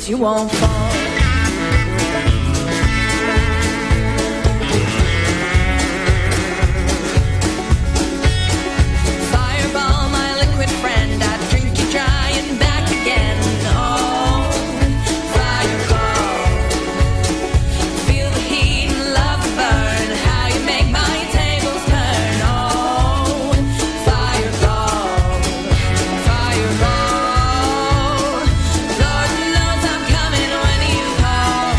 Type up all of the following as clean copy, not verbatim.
graces, you won't fall. Fireball, my liquid friend, I drink you dry and back again. Oh, fireball, feel the heat and love the burn, how you make my tables turn. Oh, fireball, fireball, Lord knows I'm coming when you call.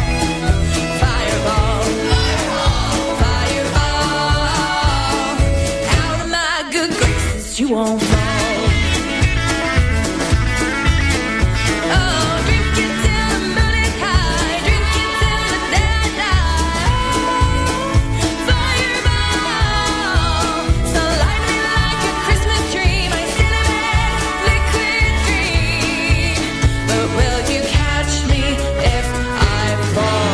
Fireball, fireball, fireball, out of my good graces you won't fall. Oh, drink it till the moon is high, drink it till the dead die. Fireball, so light me like a Christmas tree, my cinnamon liquid dream. But will you catch me if I fall?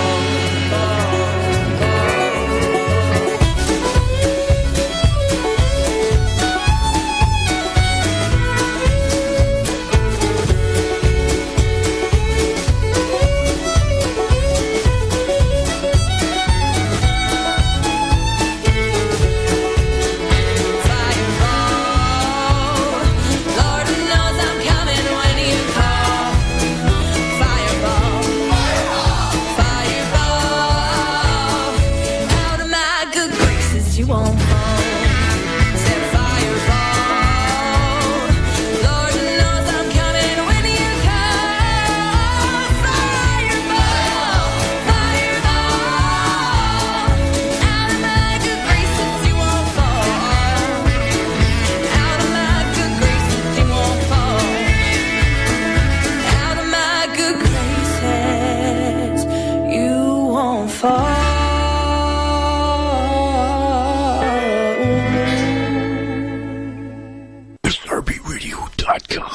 Fireball, Lord knows I'm coming when you call. Fireball, fireball, out of my good graces you won't fall. Said fireball, Lord knows I'm coming when you call. Fireball, fireball, out of my good graces you won't fall. Out of my good graces you won't fall. Out of my good graces you won't fall. SRBRadio.com.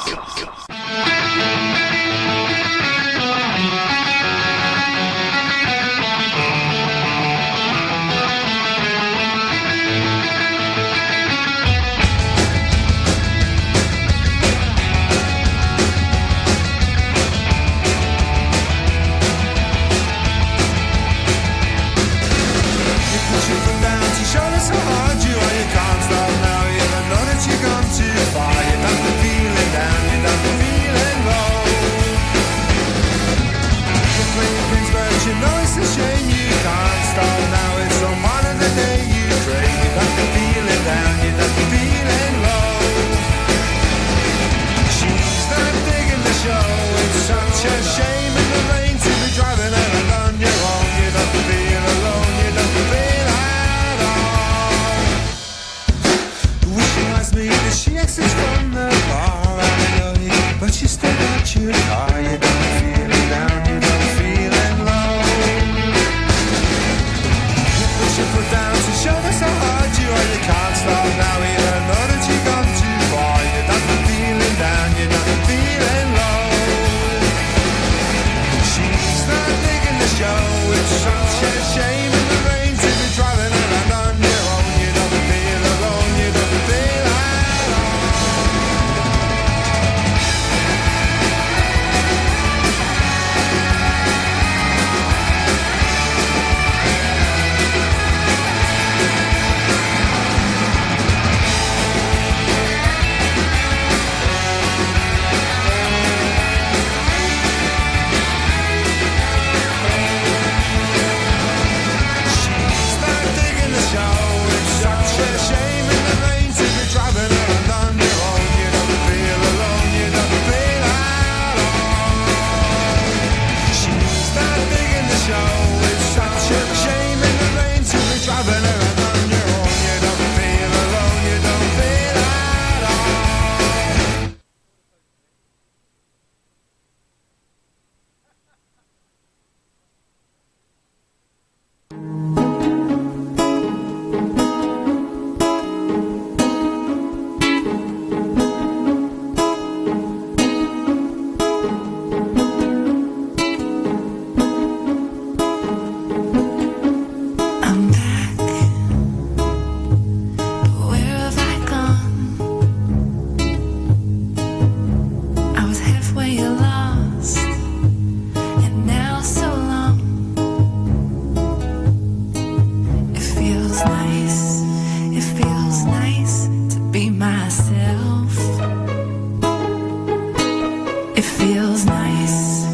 It feels nice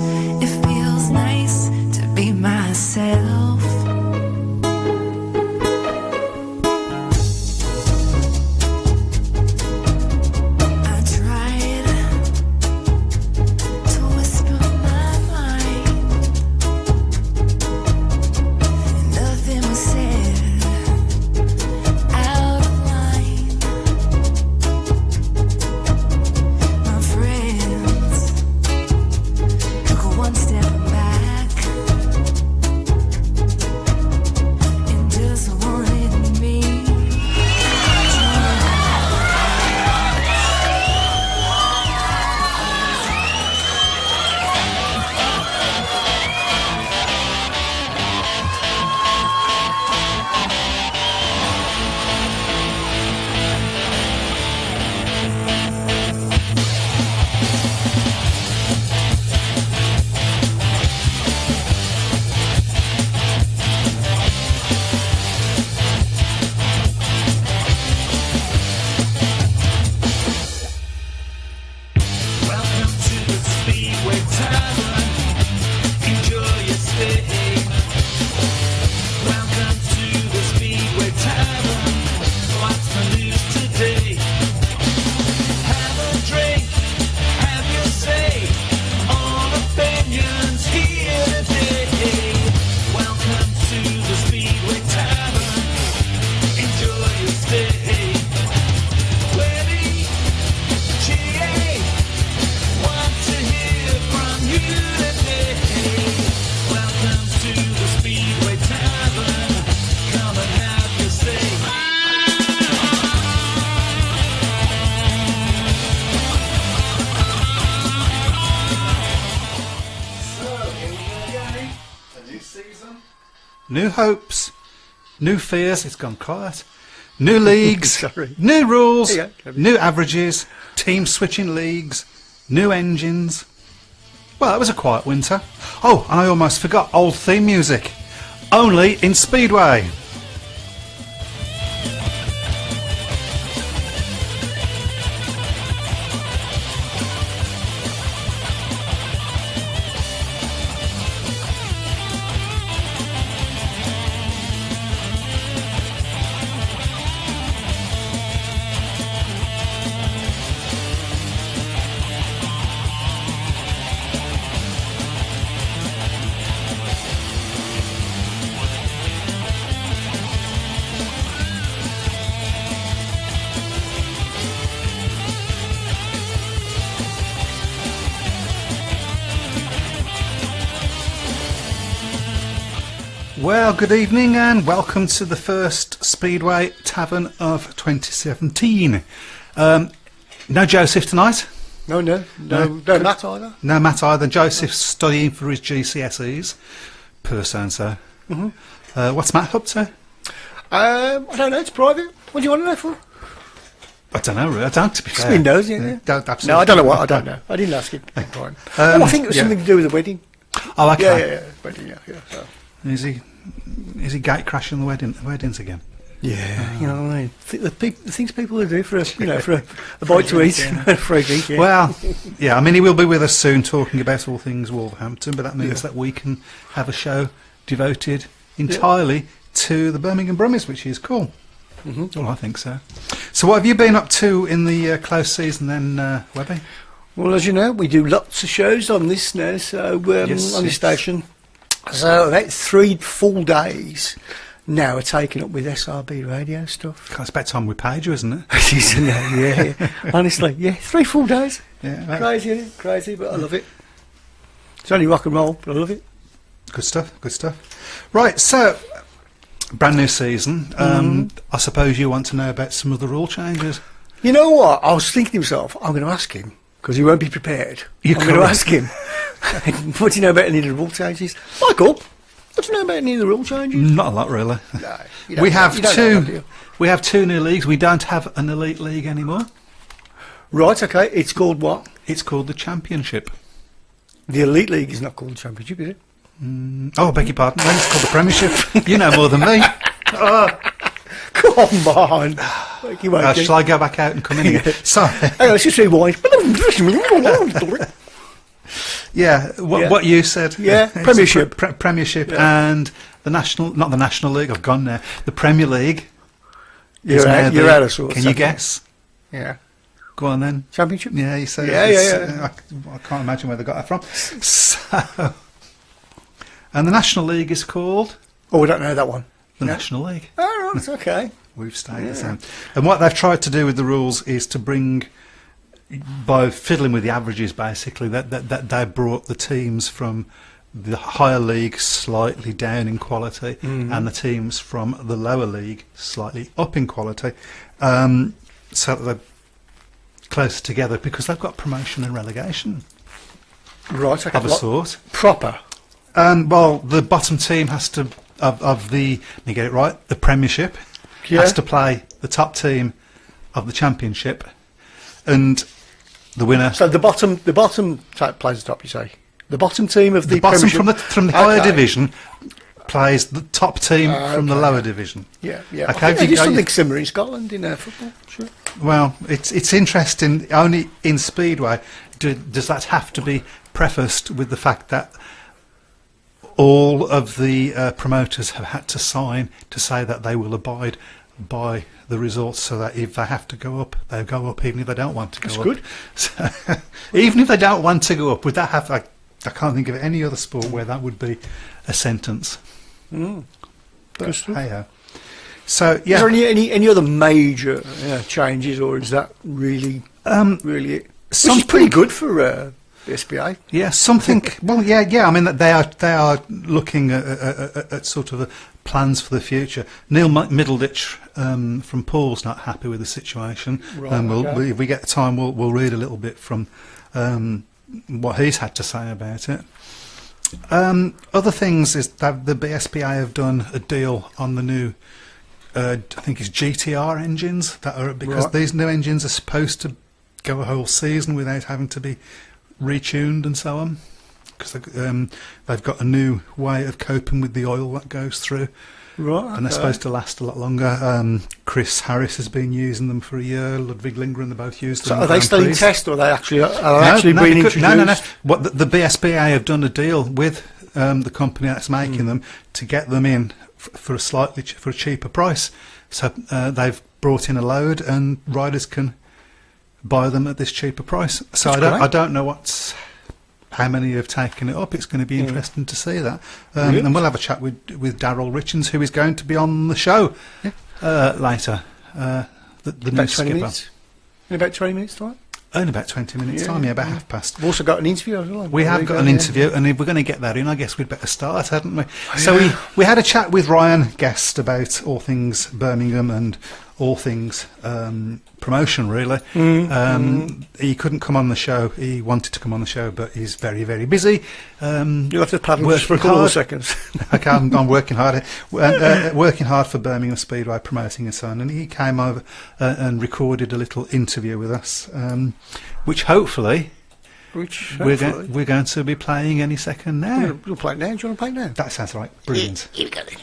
to be myself. I tried to whisper my mind, and nothing was said out of line. My friends took one step back and just wanted me to Welcome to the Speedway Tavern. Enjoy your stay. Welcome to the Speedway Tavern. What's the news today? Have a drink, have your say. All opinions here today. Welcome to the Speedway Tavern. Enjoy your stay. Ready? GA. Want to hear from you today. Welcome to the Speedway Tavern. Come and have your say. So, here we go again. A new season. New hopes, new fears. It's gone quiet. New leagues, Sorry. new rules, Yeah, yeah. new averages, teams switching leagues, new engines. Well, it was a quiet winter. Oh, and I almost forgot old theme music. Only in Speedway. Well, good evening and welcome to the first Speedway Tavern of 2017. No Joseph tonight. No, Matt either. No Matt either. Joseph's studying for his GCSEs, per so-and-so. What's Matt up to? I don't know, it's private. What do you want to know for? I don't know, really. I don't, to be fair. Windows, yeah. Don't, absolutely. No, I don't know what, I don't know. I didn't ask him. Fine. I think it was yeah. something to do with the wedding. Oh, okay. Yeah. Wedding, yeah. So. Is he gate crashing the weddings again? Yeah, you know what I mean. The things people do for a bite to eat, for a drink. Yeah. Well, yeah, I mean, he will be with us soon talking about all things Wolverhampton, but that means that we can have a show devoted entirely to the Birmingham Brummies, which is cool. Well, I think so. So what have you been up to in the close season then, Webby? Well, as you know, we do lots of shows on this now, so on this station. So about 3 full days now are taken up with SRB radio stuff. God, it's about time we paid you, isn't it? It is, isn't it? Yeah. Honestly, yeah, 3 full days. Yeah, Crazy, isn't it? Crazy, but I love it. It's only rock and roll, but I love it. Good stuff, good stuff. Right, so, brand new season. I suppose you want to know about some of the rule changes. You know what? I was thinking to myself, I'm going to ask him, because he won't be prepared. You I'm going to ask him. What do you know about any of the rule changes? Michael, what do you know about any of the rule changes? Not a lot, really. No. you don't We know- have you don't know that, do two. you? We have 2 new leagues. We don't have an elite league anymore. Right, okay. It's called what? It's called the Championship. The Elite League is not called the Championship, is it? Oh, I beg your pardon. Then it's called the Premiership. You know more than me. Come on. Wakey, wakey. Shall I go back out and come in again? Sorry. Hang on, let's just rewind. Yeah, Yeah. what you said. Yeah, It's Premiership. Premiership Yeah. and the not the National League, I've gone there. The Premier League. You're is now you're out of sorts. Can you guess? Yeah. Go on then. Championship? Yeah, you say. Yeah. I can't imagine where they got that from. So, and the National League is called Oh, we don't know that one. the No. National League. Oh, right, okay. We've stayed the same. And what they've tried to do with the rules is to bring, by fiddling with the averages, basically, that they brought the teams from the higher league slightly down in quality, and the teams from the lower league slightly up in quality, so that they're closer together because they've got promotion and relegation Right, okay. of a sort. Proper. Well, the bottom team has to of the, let me get it right, the Premiership Yeah. has to play the top team of the Championship, and the winner. So the bottom plays the top, you say? The bottom team of the The bottom Premiership? from the higher Okay. division plays the top team from the okay. lower division. Yeah, yeah. Okay, I think they you- do are you- something similar in Scotland in football. Sure. Well, it's interesting. Only in Speedway does that have to be prefaced with the fact that all of the promoters have had to sign to say that they will abide by the results, so that if they have to go up, they go up, even if they don't want to go That's up. good. So, even if they don't want to go up, would that have? I can't think of any other sport where that would be a sentence. But Good stuff. hey-ho. So yeah. Is there any other major changes, or is that really really it? Which is pretty good for the SPA. Yeah, something. Well, yeah. I mean, that they are looking at sort of plans for the future. Neil Middleditch from Paul's not happy with the situation, Right, and okay. if we get the time, we'll read a little bit from what he's had to say about it. Other things is that the BSPA have done a deal on the new, I think it's GTR engines that are, because Right. these new engines are supposed to go a whole season without having to be retuned and so on, because they've got a new way of coping with the oil that goes through, Right. and they're supposed to last a lot longer. Chris Harris has been using them for a year. Ludwig Lindgren, they both used them. So in are they Grand still in Prix. test, or are they actually being introduced? No. What the BSPA have done a deal with the company that's making them to get them in for a for a cheaper price. So they've brought in a load, and riders can buy them at this cheaper price. So That's great. I don't know how many have taken it up. It's going to be interesting to see that. Brilliant. And we'll have a chat with Darryl Richards, who is going to be on the show later. The new About 20 skipper. minutes. In about 20 minutes time. Only about 20 minutes time, about half past. We've also got an interview as well. We have got an interview, and if we're going to get that in, I guess we'd better start, hadn't we? So we had a chat with Ryan Guest about all things Birmingham and all things promotion, really. He couldn't come on the show. He wanted to come on the show, but he's very, very busy. You'll have to paddle Working just for a couple hard. of seconds. Okay, I'm working hard, working hard for Birmingham Speedway, promoting his son, and he came over and recorded a little interview with us, which hopefully Which we're hopefully- going to be playing any second now. We'll play it now. Do you want to play it now? That sounds right. Brilliant. Here we go then.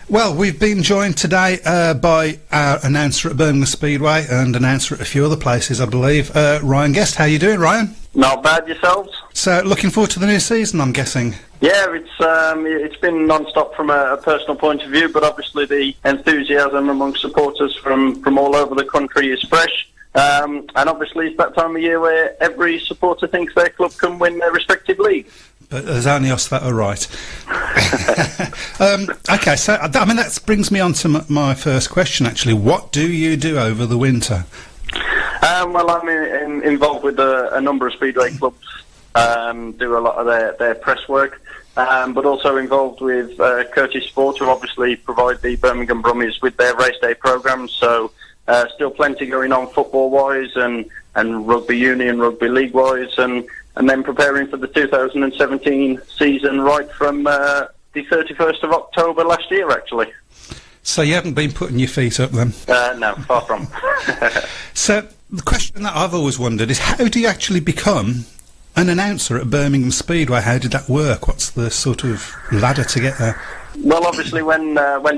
Well, we've been joined today by our announcer at Birmingham Speedway and announcer at a few other places, I believe. Ryan Guest, how you doing, Ryan? Not bad yourselves. So, looking forward to the new season, I'm guessing. Yeah, it's been non-stop from a personal point of view, but obviously the enthusiasm among supporters from all over the country is fresh. And obviously it's that time of year where every supporter thinks their club can win their respective league. But there's only us that are right. Okay, so I mean that brings me on to my first question. Actually, what do you do over the winter? Well, I'm involved with a number of speedway clubs. Do a lot of their press work, but also involved with Curtis Sport, who obviously provide the Birmingham Brummies with their race day programmes. So still plenty going on football-wise and rugby union, rugby league-wise, and then preparing for the 2017 season right from the 31st of October last year, actually. So you haven't been putting your feet up then? No, far from. So the question that I've always wondered is, how do you actually become an announcer at Birmingham Speedway? How did that work? What's the sort of ladder to get there? Well, obviously, when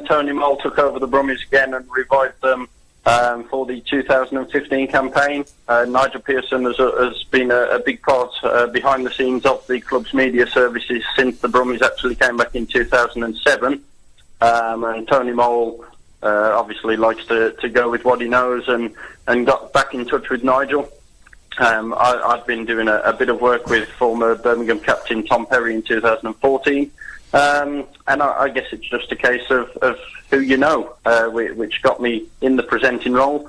Tony Moll took over the Brummies again and revived them for the 2015 campaign. Nigel Pearson has been a big part behind the scenes of the club's media services since the Brummies actually came back in 2007. And Tony Mole obviously likes to go with what he knows and got back in touch with Nigel. I've been doing a bit of work with former Birmingham captain Tom Perry in 2014. And I guess it's just a case of who you know, which got me in the presenting role.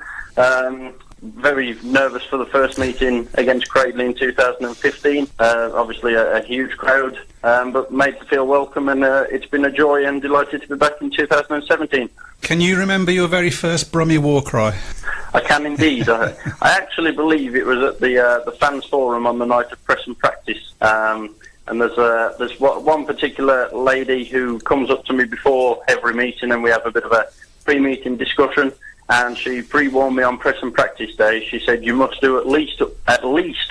Very nervous for the first meeting against Cradley in 2015. Obviously a huge crowd, but made to feel welcome, and it's been a joy and delighted to be back in 2017. Can you remember your very first Brummie war cry? I can indeed. I actually believe it was at the fans forum on the night of press and practice. And there's one particular lady who comes up to me before every meeting, and we have a bit of a pre-meeting discussion. And she pre-warned me on press and practice day. She said, "You must do at least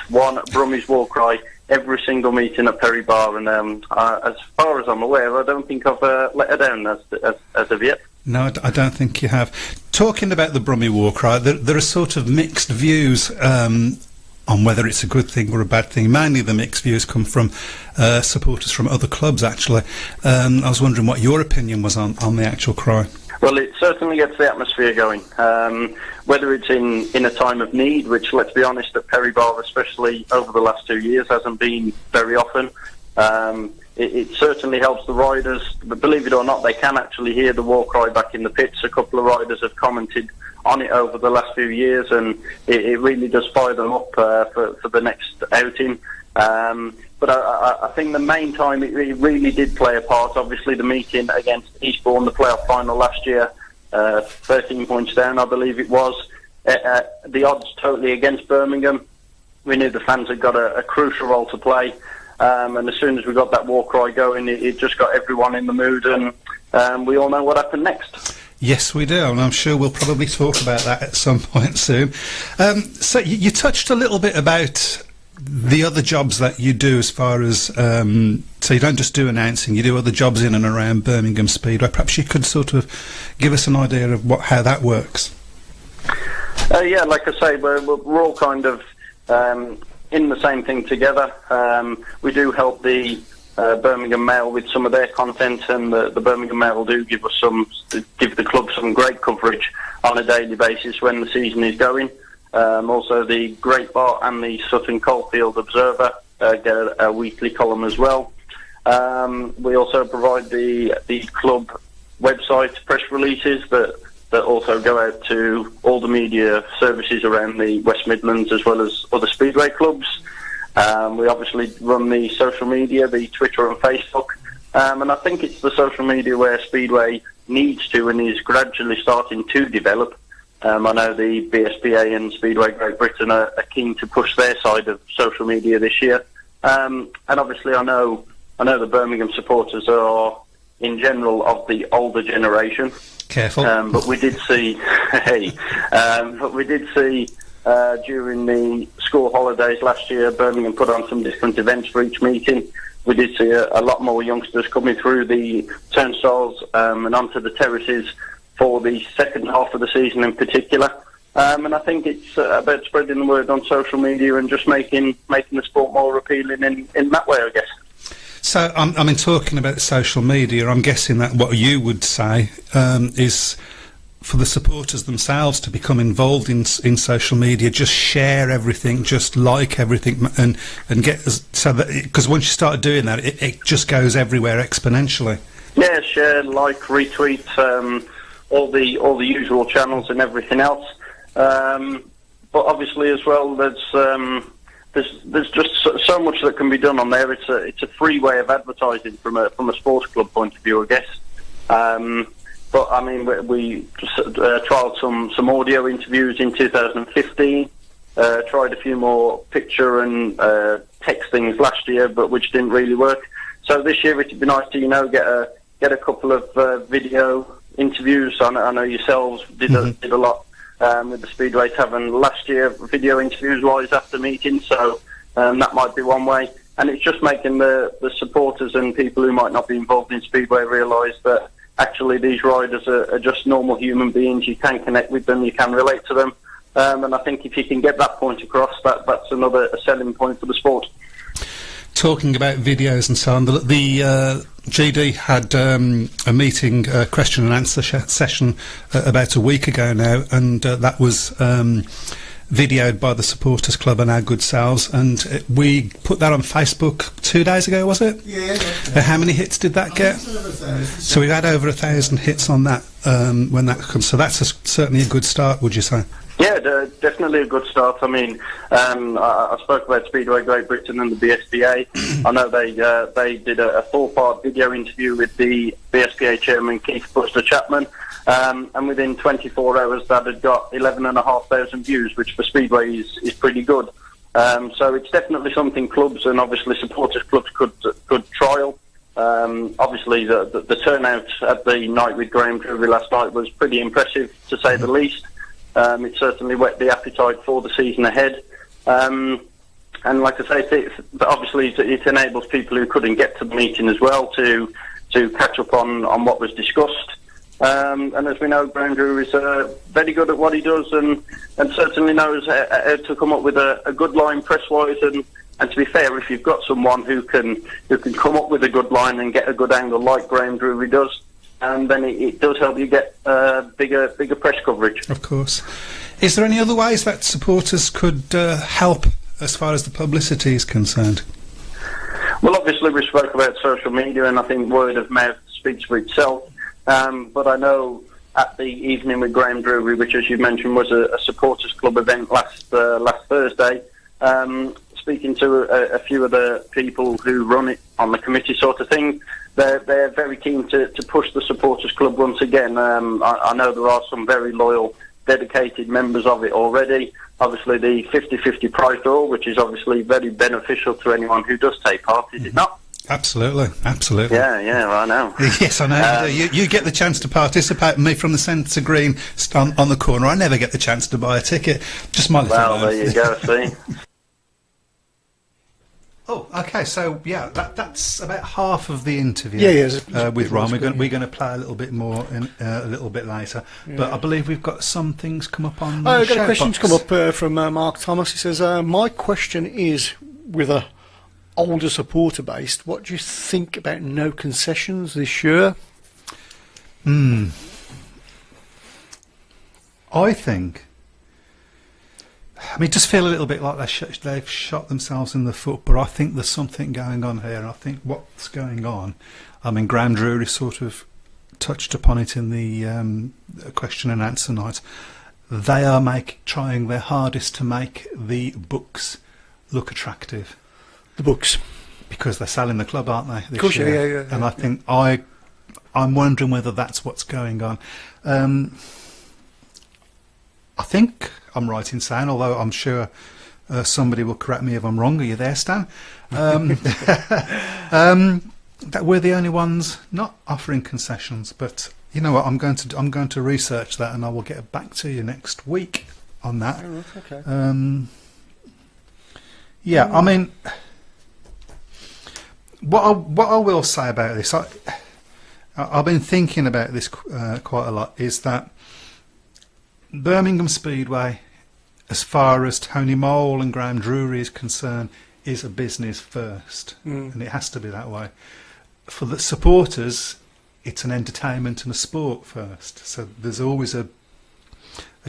one Brummies war cry every single meeting at Perry Bar." And as far as I'm aware, I don't think I've let her down as of yet. No, I don't think you have. Talking about the Brummie war cry, there are sort of mixed views on whether it's a good thing or a bad thing. Mainly the mixed views come from supporters from other clubs, actually. I was wondering what your opinion was on the actual cry. Well, it certainly gets the atmosphere going. Whether it's in a time of need, which, let's be honest, at Perry Bar, especially over the last 2 years, hasn't been very often. It certainly helps the riders, but believe it or not, they can actually hear the war cry back in the pits. A couple of riders have commented on it over the last few years, and it really does fire them up for the next outing. But I think the main time it really did play a part, obviously the meeting against Eastbourne, the playoff final last year, 13 points down, I believe it was. The odds totally against Birmingham. We knew the fans had got a crucial role to play. And as soon as we got that war cry going, it just got everyone in the mood, and we all know what happened next. Yes, we do, and I'm sure we'll probably talk about that at some point soon. So you touched a little bit about the other jobs that you do, as far as so you don't just do announcing, you do other jobs in and around Birmingham Speedway. Perhaps you could sort of give us an idea of how that works. Yeah, like I say, we're all kind of in the same thing together. We do help the Birmingham Mail with some of their content, and the Birmingham Mail do give the club some great coverage on a daily basis when the season is going. Also, the Great Bart and the Sutton Coalfield Observer get a weekly column as well. We also provide the club website press releases that also go out to all the media services around the West Midlands, as well as other Speedway clubs. We obviously run the social media, the Twitter and Facebook, and I think it's the social media where Speedway needs to and is gradually starting to develop. I know the BSPA and Speedway Great Britain are keen to push their side of social media this year, and obviously I know the Birmingham supporters are in general of the older generation. Careful. But we did see, during the school holidays last year, Birmingham put on some different events for each meeting. We did see a lot more youngsters coming through the turnstiles and onto the terraces for the second half of the season in particular. And I think it's about spreading the word on social media and just making the sport more appealing in that way, I guess. So, I mean, talking about social media, I'm guessing that what you would say is for the supporters themselves to become involved in social media, just share everything, just like everything, and get so that, because once you start doing that, it just goes everywhere exponentially. Yeah, share, like, retweet, all the usual channels and everything else. But obviously, as well, there's just so much that can be done on there. It's a free way of advertising from a sports club point of view, I guess. But I mean, we just trialled some audio interviews in 2015. Tried a few more picture and text things last year, but which didn't really work. So this year it'd be nice to get a couple of video interviews. I know yourselves did a lot. With the Speedway Tavern last year, video interviews-wise after meetings, so that might be one way. And it's just making the supporters and people who might not be involved in Speedway realise that actually these riders are just normal human beings. You can connect with them, you can relate to them, and I think if you can get that point across, that's another selling point for the sport. Talking about videos and so on, the GD had a meeting, question and answer session about a week ago now, and that was videoed by the Supporters Club and our good selves, and we put that on Facebook 2 days ago, was it? Yeah. How many hits did that get? So we've had over 1,000 hits on that when that comes. So that's certainly a good start, would you say? Yeah, definitely a good start. I mean, I spoke about Speedway Great Britain and the BSPA. I know they did a 4-part video interview with the BSPA chairman, Keith Buster Chapman, and within 24 hours that had got 11,500 views, which for Speedway is pretty good. So it's definitely something clubs and obviously supporters clubs could trial. Obviously the turnout at the night with Graham Drury last night was pretty impressive, to say the least. It certainly whet the appetite for the season ahead. And like I say, obviously it enables people who couldn't get to the meeting as well to catch up on what was discussed. And as we know, Graham Drew is very good at what he does and certainly knows how to come up with a good line press-wise. And to be fair, if you've got someone who can come up with a good line and get a good angle like Graham Drury does, then it does help you get bigger press coverage. Of course. Is there any other ways that supporters could help as far as the publicity is concerned? Well, obviously we spoke about social media, and I think word of mouth speaks for itself. But I know at the evening with Graham Drury, which, as you mentioned, was a supporters club event last Thursday, speaking to a few of the people who run it on the committee sort of thing, they're very keen to push the supporters club once again. I know there are some very loyal, dedicated members of it already. Obviously the 50-50 prize draw, which is obviously very beneficial to anyone who does take part, is it not? Absolutely. Yeah, I know. Yes, I know. You get the chance to participate. Me from the centre green on the corner, I never get the chance to buy a ticket. Just my little Well, there you go, see. Oh, okay. So yeah, that's about half of the interview. Yeah. With Ron, we're going to play a little bit more a little bit later. Yeah. But I believe we've got some things come up on. I've got a question to come up from Mark Thomas. He says, "My question is, with a older supporter base, what do you think about no concessions this year?" I think. I mean, just feel a little bit like they've shot themselves in the foot, but I think there's something going on here. And I think what's going on, I mean, Graham Drury sort of touched upon it in the question and answer night. They are trying their hardest to make the books look attractive. The books, because they're selling the club, aren't they? This of course, year? Yeah. And I think I'm wondering whether that's what's going on. I think I'm right in saying, although I'm sure somebody will correct me if I'm wrong. Are you there, Stan? That we're the only ones not offering concessions. But you know what? I'm going to research that, and I will get back to you next week on that. Oh, okay. Yeah, I mean, what I will say about this, I've been thinking about this quite a lot, is that Birmingham Speedway, as far as Tony Mole and Graham Drury is concerned, is a business first, and it has to be that way. For the supporters, it's an entertainment and a sport first. So there's always a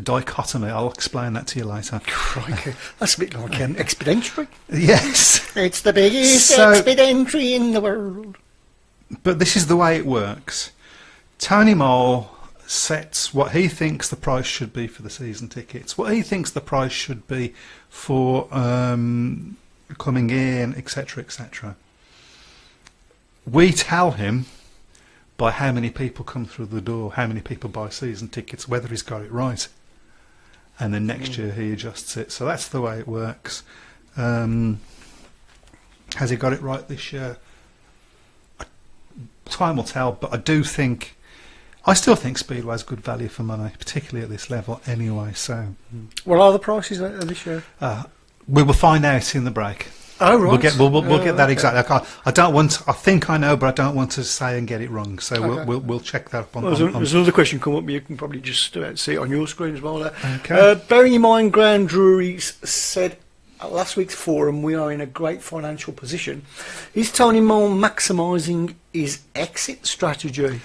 dichotomy. I'll explain that to you later. Crikey. That's a bit like an expedientry. Yes. It's the biggest expedientry in the world. But this is the way it works. Tony Mole sets what he thinks the price should be for the season tickets, what he thinks the price should be for coming in, etc., etc. We tell him by how many people come through the door, how many people buy season tickets, whether he's got it right. And then next year he adjusts it. So that's the way it works. Has he got it right this year? Time will tell, but I still think Speedway's good value for money, particularly at this level anyway. So, what are the prices this year? We will find out in the break. Oh, right. We'll get that okay. exactly. I don't want. I think I know, but I don't want to say and get it wrong. So Okay. we'll check that up on. Well, on there's another question come up. You can probably just see it on your screen as well. There. Okay. Bearing in mind, Graham Drury said at last week's forum, we are in a great financial position. Is Tony Moore maximising his exit strategy?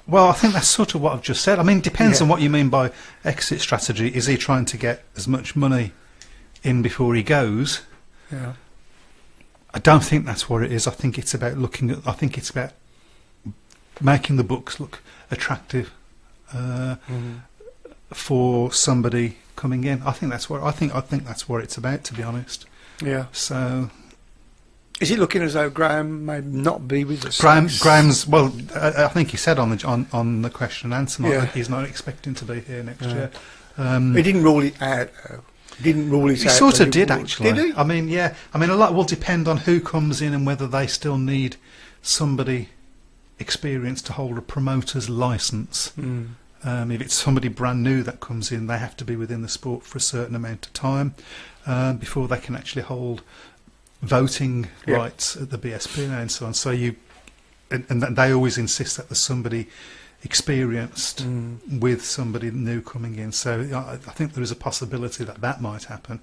Well, I think that's sort of what I've just said. I mean, it depends Yeah. on what you mean by exit strategy. Is he trying to get as much money in before he goes? Yeah. I don't think that's what it is. I think it's about looking at. I think it's about making the books look attractive for somebody coming in. I think that's what. I think that's what it's about. To be honest. Yeah. So. Is it looking as though Graham may not be with us? Graham's well. I think he said on the question and answer night Yeah. that he's not expecting to be here next year. He didn't rule it out, though. He didn't rule it He out. sort but of did ruled- actually. Did he? I mean, yeah. I mean, a lot will depend on who comes in and whether they still need somebody experienced to hold a promoter's license. If it's somebody brand new that comes in, they have to be within the sport for a certain amount of time before they can actually hold voting Yeah. rights at the BSP and so on. So and they always insist that there's somebody experienced with somebody new coming in. So I think there is a possibility that might happen.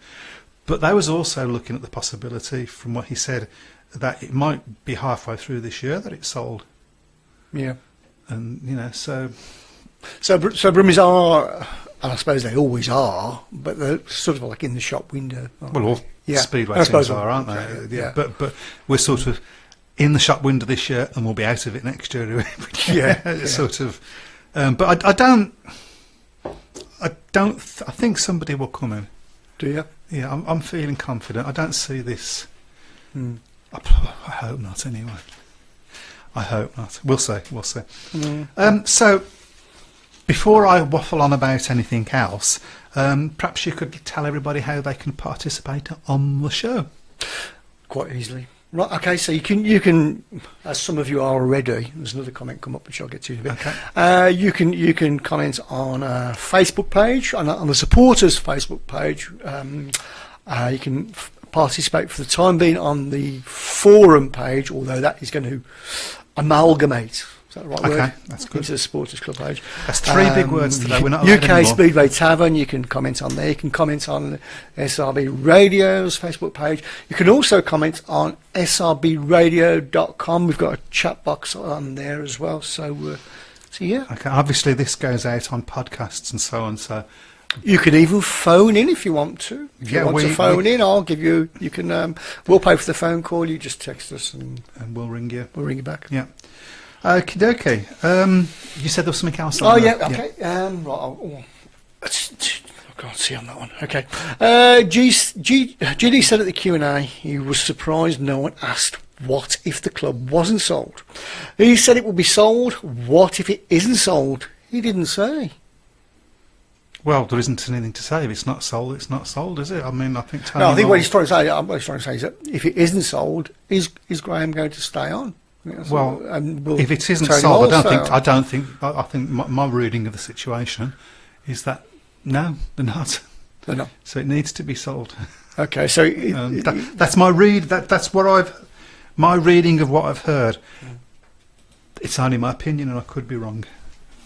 But they was also looking at the possibility, from what he said, that it might be halfway through this year that it's sold. Yeah. And, so... So Brummies are, and I suppose they always are, but they're sort of like in the shop window. aren't Well, all they? Yeah. Speedway I suppose teams are, aren't they? okay, Yeah. But we're sort of in the shop window this year, and we'll be out of it next year. Yeah, It's yeah. sort of. But I don't. I think somebody will come in. Do you? Yeah, I'm feeling confident. I don't see this. Mm. I hope not. Anyway, I hope not. We'll see. We'll see. So, before I waffle on about anything else, perhaps you could tell everybody how they can participate on the show. Quite easily. Right. Okay. So you can, as some of you are already. There's another comment come up which I'll get to in a bit. Okay. You can comment on a Facebook page, on the supporters Facebook page. You can participate for the time being on the forum page, although that is going to amalgamate. Is that the right word? Okay, that's good. Into the supporters club page. That's three big words today. We're not allowed UK anymore. Speedway Tavern. You can comment on there. You can comment on SRB Radio's Facebook page. You can also comment on srbradio.com. We've got a chat box on there as well. So yeah. Okay. Obviously, this goes out on podcasts and so on. So You can even phone in if you want to. If Yeah, you want to we- phone in, I'll give you. You can. We'll pay for the phone call. You just text us and we'll ring you. we'll ring you back. Yeah. Okie dokie. You said there was something else. Oh on yeah. there. Okay. Right. I can't see on that one. Okay. GD said at the Q&A he was surprised no one asked what if the club wasn't sold. He said it will be sold. What if it isn't sold? He didn't say. Well, there isn't anything to say. If it's not sold, it's not sold, is it? I mean, I think. Tony No, I think Moore- what he's trying to say is that if it isn't sold, is Graham going to stay on? I think that's Well, what- and will if it isn't Tony sold, Moore I stay don't on? think. I think my reading of the situation is that no, they're not. They're not. So it needs to be sold. Okay, so That's my read. That's what my reading of what I've heard. It's only my opinion, and I could be wrong.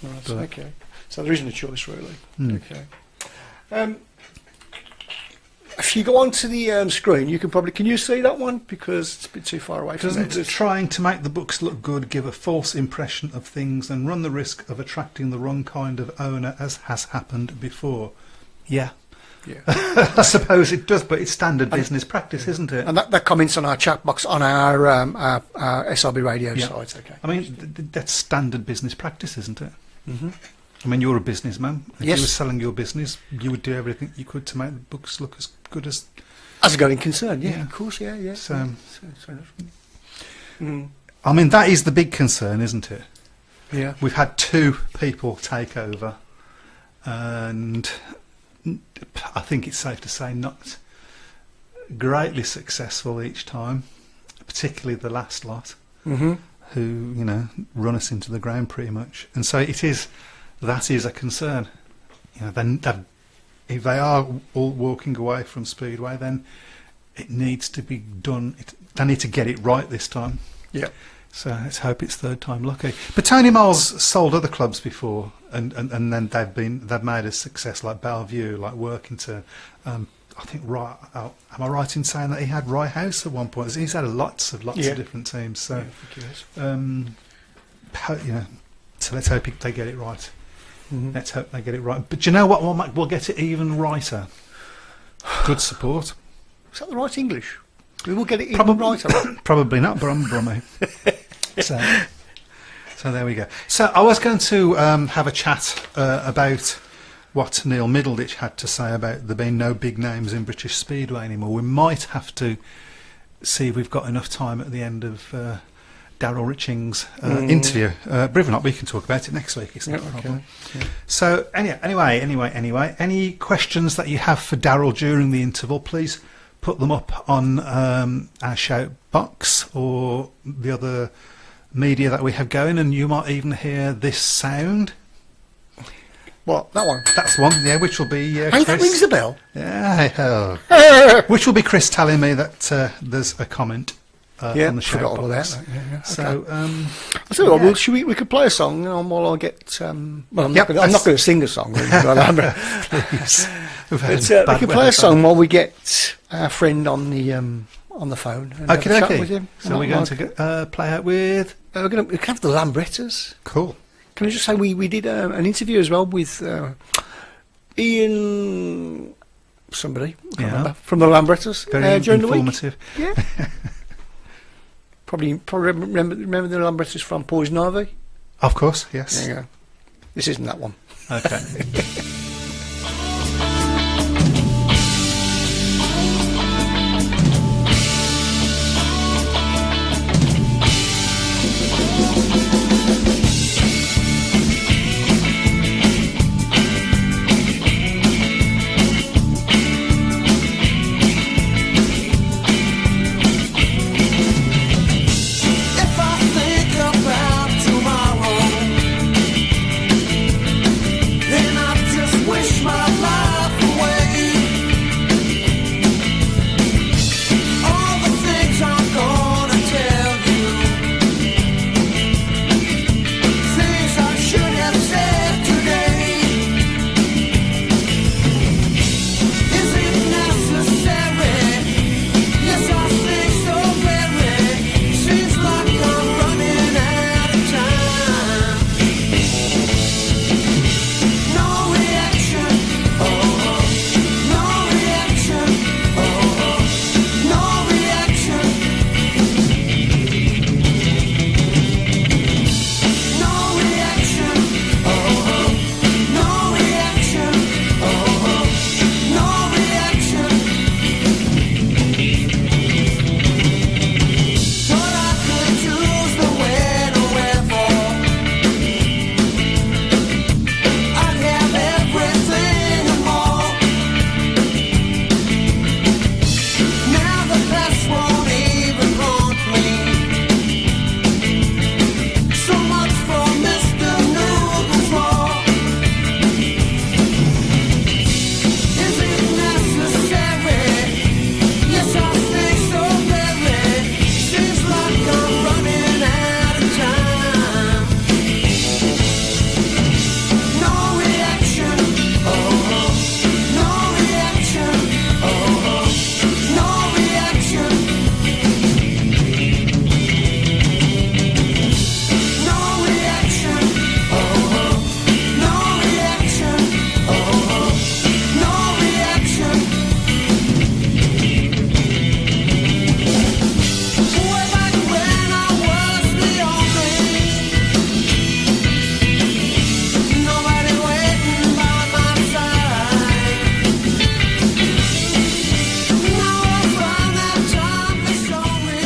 right, but- okay. So there isn't a choice really. Okay. If you go onto the screen, you can you see that one because it's a bit too far away from Doesn't me. trying to make the books look good give a false impression of things and run the risk of attracting the wrong kind of owner, as has happened before? Yeah. Yeah. I suppose it does, but it's standard business practice, isn't it? And that comments on our chat box on our SRB radio Yeah. site. Okay. I mean, that's standard business practice, isn't it? Mm-hmm. I mean, you're a businessman. If Yes. you were selling your business, you would do everything you could to make the books look as good as... As a going concern, yeah, Yeah. of course, yeah. So- Mm. I mean, that is the big concern, isn't it? Yeah. We've had two people take over, and I think it's safe to say not greatly successful each time, particularly the last lot, Mm-hmm. who run us into the ground pretty much. And so that is a concern. Then if they are all walking away from Speedway, then it needs to be done. They need to get it right this time. Yeah. So let's hope it's third time lucky. But Tony Miles sold other clubs before, and then they've made a success, like Bellevue, like Workington. I think am I right in saying that he had Rye House at one point? He's had lots of different teams. So, so let's hope they get it right. Mm-hmm. Let's hope they get it right. But do you know what? We'll get it even righter. Good support. Is that the right English? We will get it even righter. Probably not, but I'm a Brummie. So there we go. So I was going to have a chat about what Neil Middleditch had to say about there being no big names in British Speedway anymore. We might have to see if we've got enough time at the end of Darryl Riching's interview. But if not, we can talk about it next week. It's not a problem. Yeah. So anyway, any questions that you have for Darryl during the interval, please put them up on our shout box or the other media that we have going, and you might even hear this sound. What, that one? That's one, yeah, which will be Hey, Chris. that rings a bell. Yeah, which will be Chris telling me that there's a comment on the shout forgot all box. about that. Yeah. So, I tell you what, well, we could play a song while I get. I'm not Yep, going to sing a song, really, but, please. we can play a song while we get our friend on the phone. And have a chat with him. So we're going to play out with. We can have the Lambrettas. Cool. Can I just say we did an interview as well with Ian somebody, I can't remember, from the Lambrettas. Very during informative. The week. Yeah. probably remember the Lambrettas from Poison Ivy? Of course, yes. There you go. This isn't that one. Okay. If I think about tomorrow, then I just wish my life away. All the things I'm gonna tell you, things I should have said today. Is it necessary? Yes, I think so very. Seems like I'm running out of time. No reaction, oh, no reaction, oh, no reaction. No reaction, oh, no reaction, oh, no reaction. Thought I could choose the when or wherefore. I'd have everything and more. Now the past won't even haunt me. So much for Mr. Newton's law. Is it necessary? Yes, I think so very. Seems like I'm running out of time. No reaction, oh, no reaction, oh, no reaction. No reaction, oh, no reaction, oh, no reaction. Way back when I was the only, nobody waiting by my side. Now I find that time to show me.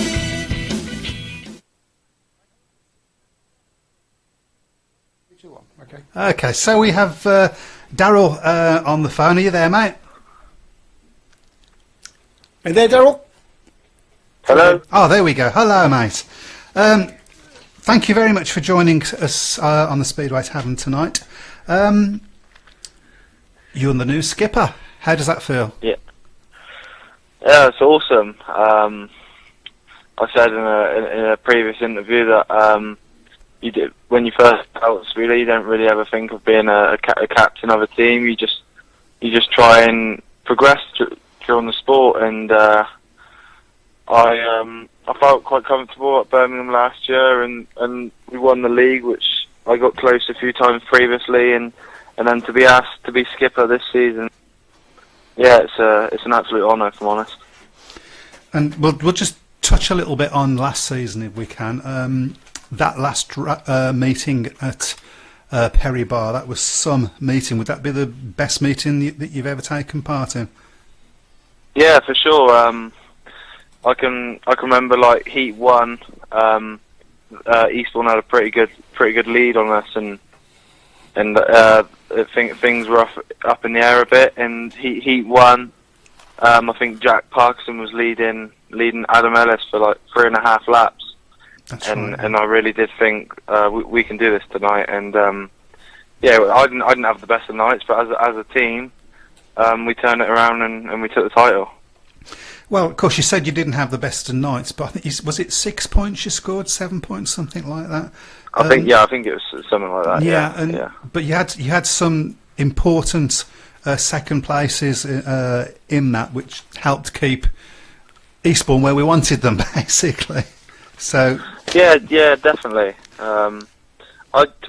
Okay. Okay, so we have Darryl on the phone. Are you there, mate? Hey there, Darryl. Hello. Oh, there we go. Hello, mate. Thank you very much for joining us on the Speedway Tavern tonight. You're the new skipper. How does that feel? Yeah. Yeah, it's awesome. I said in a previous interview that you did when you first out Speedway, you don't really ever think of being a captain of a team. You just try and progress during the sport, and I felt quite comfortable at Birmingham last year, and we won the league, which I got close a few times previously, and then to be asked to be skipper this season, yeah, it's an absolute honour, if I'm honest. And we'll just touch a little bit on last season if we can. That last meeting at Perry Bar, that was some meeting. Would that be the best meeting that you've ever taken part in? Yeah, for sure. I can remember like Heat 1. Eastbourne had a pretty good lead on us, and I think things were up in the air a bit. And Heat 1, I think Jack Parkinson was leading Adam Ellis for like 3.5 laps. That's and right. And I really did think we can do this tonight. And yeah, I didn't have the best of nights, but as a team, we turned it around and we took the title. Well, of course, you said you didn't have the best of nights, but I think was it 6 points you scored, 7 points, something like that? I think it was something like that. Yeah. But you had some important second places in that, which helped keep Eastbourne where we wanted them, basically. So yeah, definitely. To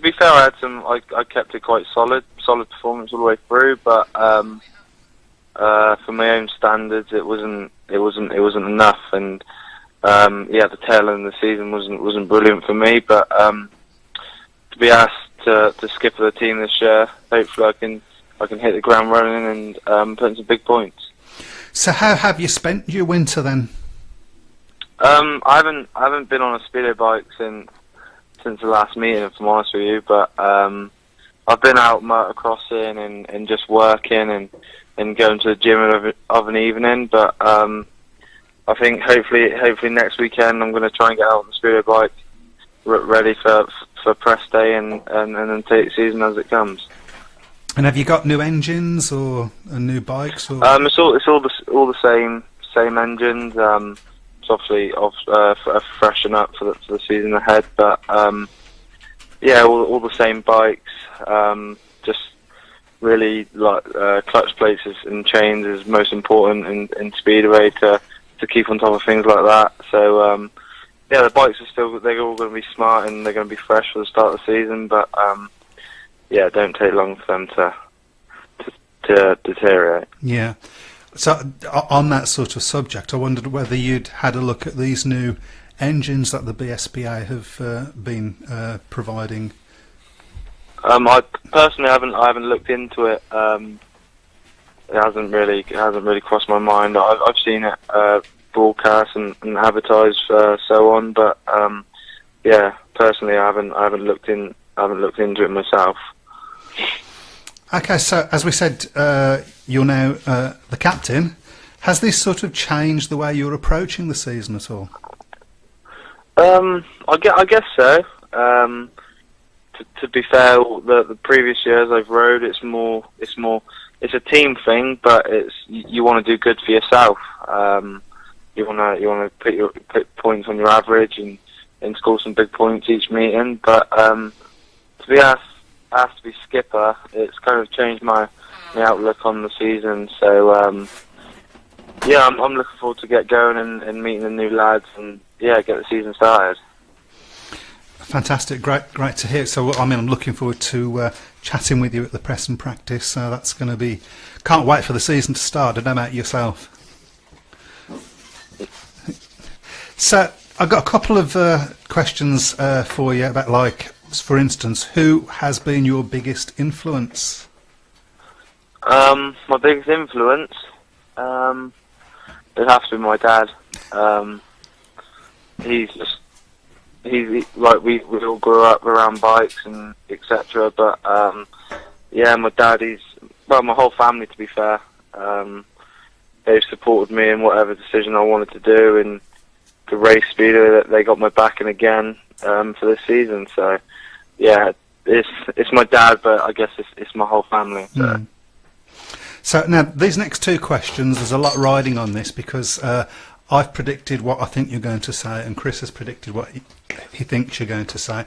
be fair, I kept it quite solid performance all the way through, but for my own standards, it wasn't enough, and the tail end of the season wasn't brilliant for me. But to be asked to skip the team this year, hopefully I can hit the ground running and put in some big points. So how have you spent your winter then? I haven't been on a speedo bike since the last meeting, if I'm honest with you. But I've been out motocrossing and just working and going to the gym of an evening. But I think hopefully next weekend I'm going to try and get out on the speedo bike, ready for press day and then take the season as it comes. And have you got new engines or new bikes? Or? It's all the same engines. It's obviously a freshen up for the season ahead, but yeah, all the same bikes. Just really like clutch plates and chains is most important in Speedway to keep on top of things like that. So yeah, the bikes they're all going to be smart and they're going to be fresh for the start of the season, but yeah, it don't take long for them to deteriorate. Yeah. So on that sort of subject, I wondered whether you'd had a look at these new engines that the BSPA have been providing. I personally haven't looked into it. It hasn't really crossed my mind. I've seen it broadcast and advertised, so on. But yeah, personally, I haven't looked into it myself. Okay, so as we said, you're now the captain. Has this sort of changed the way you're approaching the season at all? I guess so. To be fair, the previous years I've rode, it's a team thing, but you want to do good for yourself. You want to put points on your average and score some big points each meeting. But to be asked to be skipper, it's kind of changed my outlook on the season. So yeah, I'm looking forward to get going and meeting the new lads and yeah, get the season started. Fantastic, great to hear. So I mean, I'm looking forward to chatting with you at the press and practice. So that's going to be. Can't wait for the season to start. I don't know about yourself. So I've got a couple of questions for you about, like, for instance, who has been your biggest influence? My biggest influence, it'd have to be my dad. He's like we all grew up around bikes and etc. But yeah, my dad, my whole family, to be fair, they've supported me in whatever decision I wanted to do, and the race speeder that they got my backing again for this season. So yeah, it's my dad, but I guess it's my whole family. So. So now these next two questions, there's a lot riding on this because I've predicted what I think you're going to say, and Chris has predicted what he thinks you're going to say.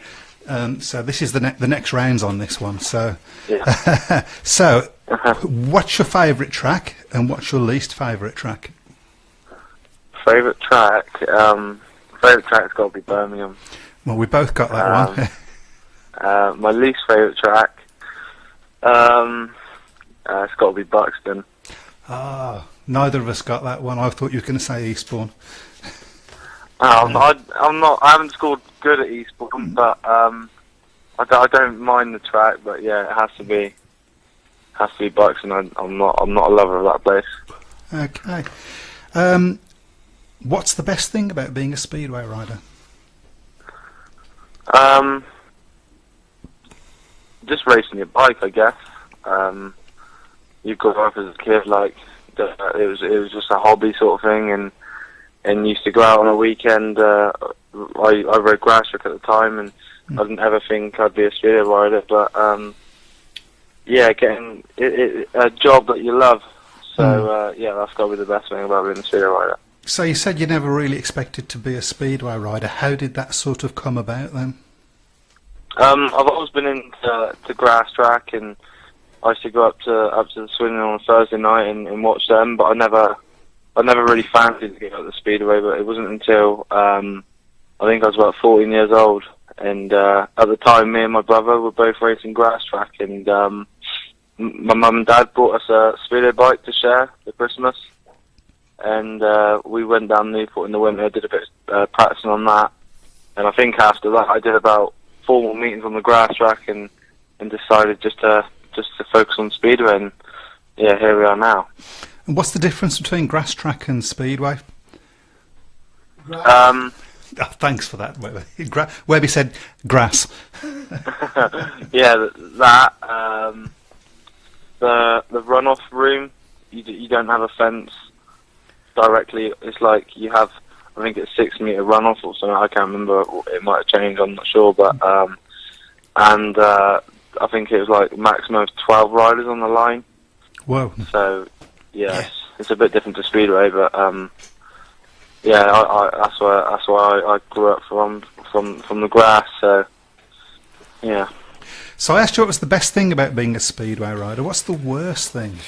So this is the next rounds on this one. So, Yeah. so what's your favourite track and what's your least favourite track? Favourite track? Favourite track's got to be Birmingham. Well, we both got that one. My least favourite track, it's got to be Buxton. Ah, neither of us got that one. I thought you were going to say Eastbourne. I'm not. I haven't scored good at Eastbourne, but I don't mind the track. But yeah, it has to be Buxton. I'm not a lover of that place. Okay. What's the best thing about being a speedway rider? Just racing your bike, I guess. You grew up as a kid, like it was just a hobby sort of thing, and used to go out on a weekend. I rode grass track at the time, and I didn't ever think I'd be a speedway rider. But yeah, getting a job that you love. So yeah, that's got to be the best thing about being a speedway rider. So you said you never really expected to be a speedway rider. How did that sort of come about then? I've always been into grass track, and I used to go up to the Swindon on a Thursday night and watch them. But I never really fancied to get out the speedway. But it wasn't until I think I was about 14 years old, and at the time, me and my brother were both racing grass track, and my mum and dad bought us a speedway bike to share for Christmas. And we went down Newport in the winter, did a bit of practicing on that, and I think after that I did about 4 more meetings on the grass track and decided just to focus on speedway, and yeah, here we are now. And what's the difference between grass track and speedway? Um, Oh, thanks for that, Webby. Webby said grass. yeah, the runoff room, you don't have a fence directly. It's like you have, I think it's 6 meter runoff or something. I can't remember. It might have changed. I'm not sure. But and I think it was like maximum of 12 riders on the line. Whoa. So yeah, it's a bit different to speedway, but yeah, that's why I grew up from the grass. So yeah. So I asked you what was the best thing about being a speedway rider. What's the worst thing?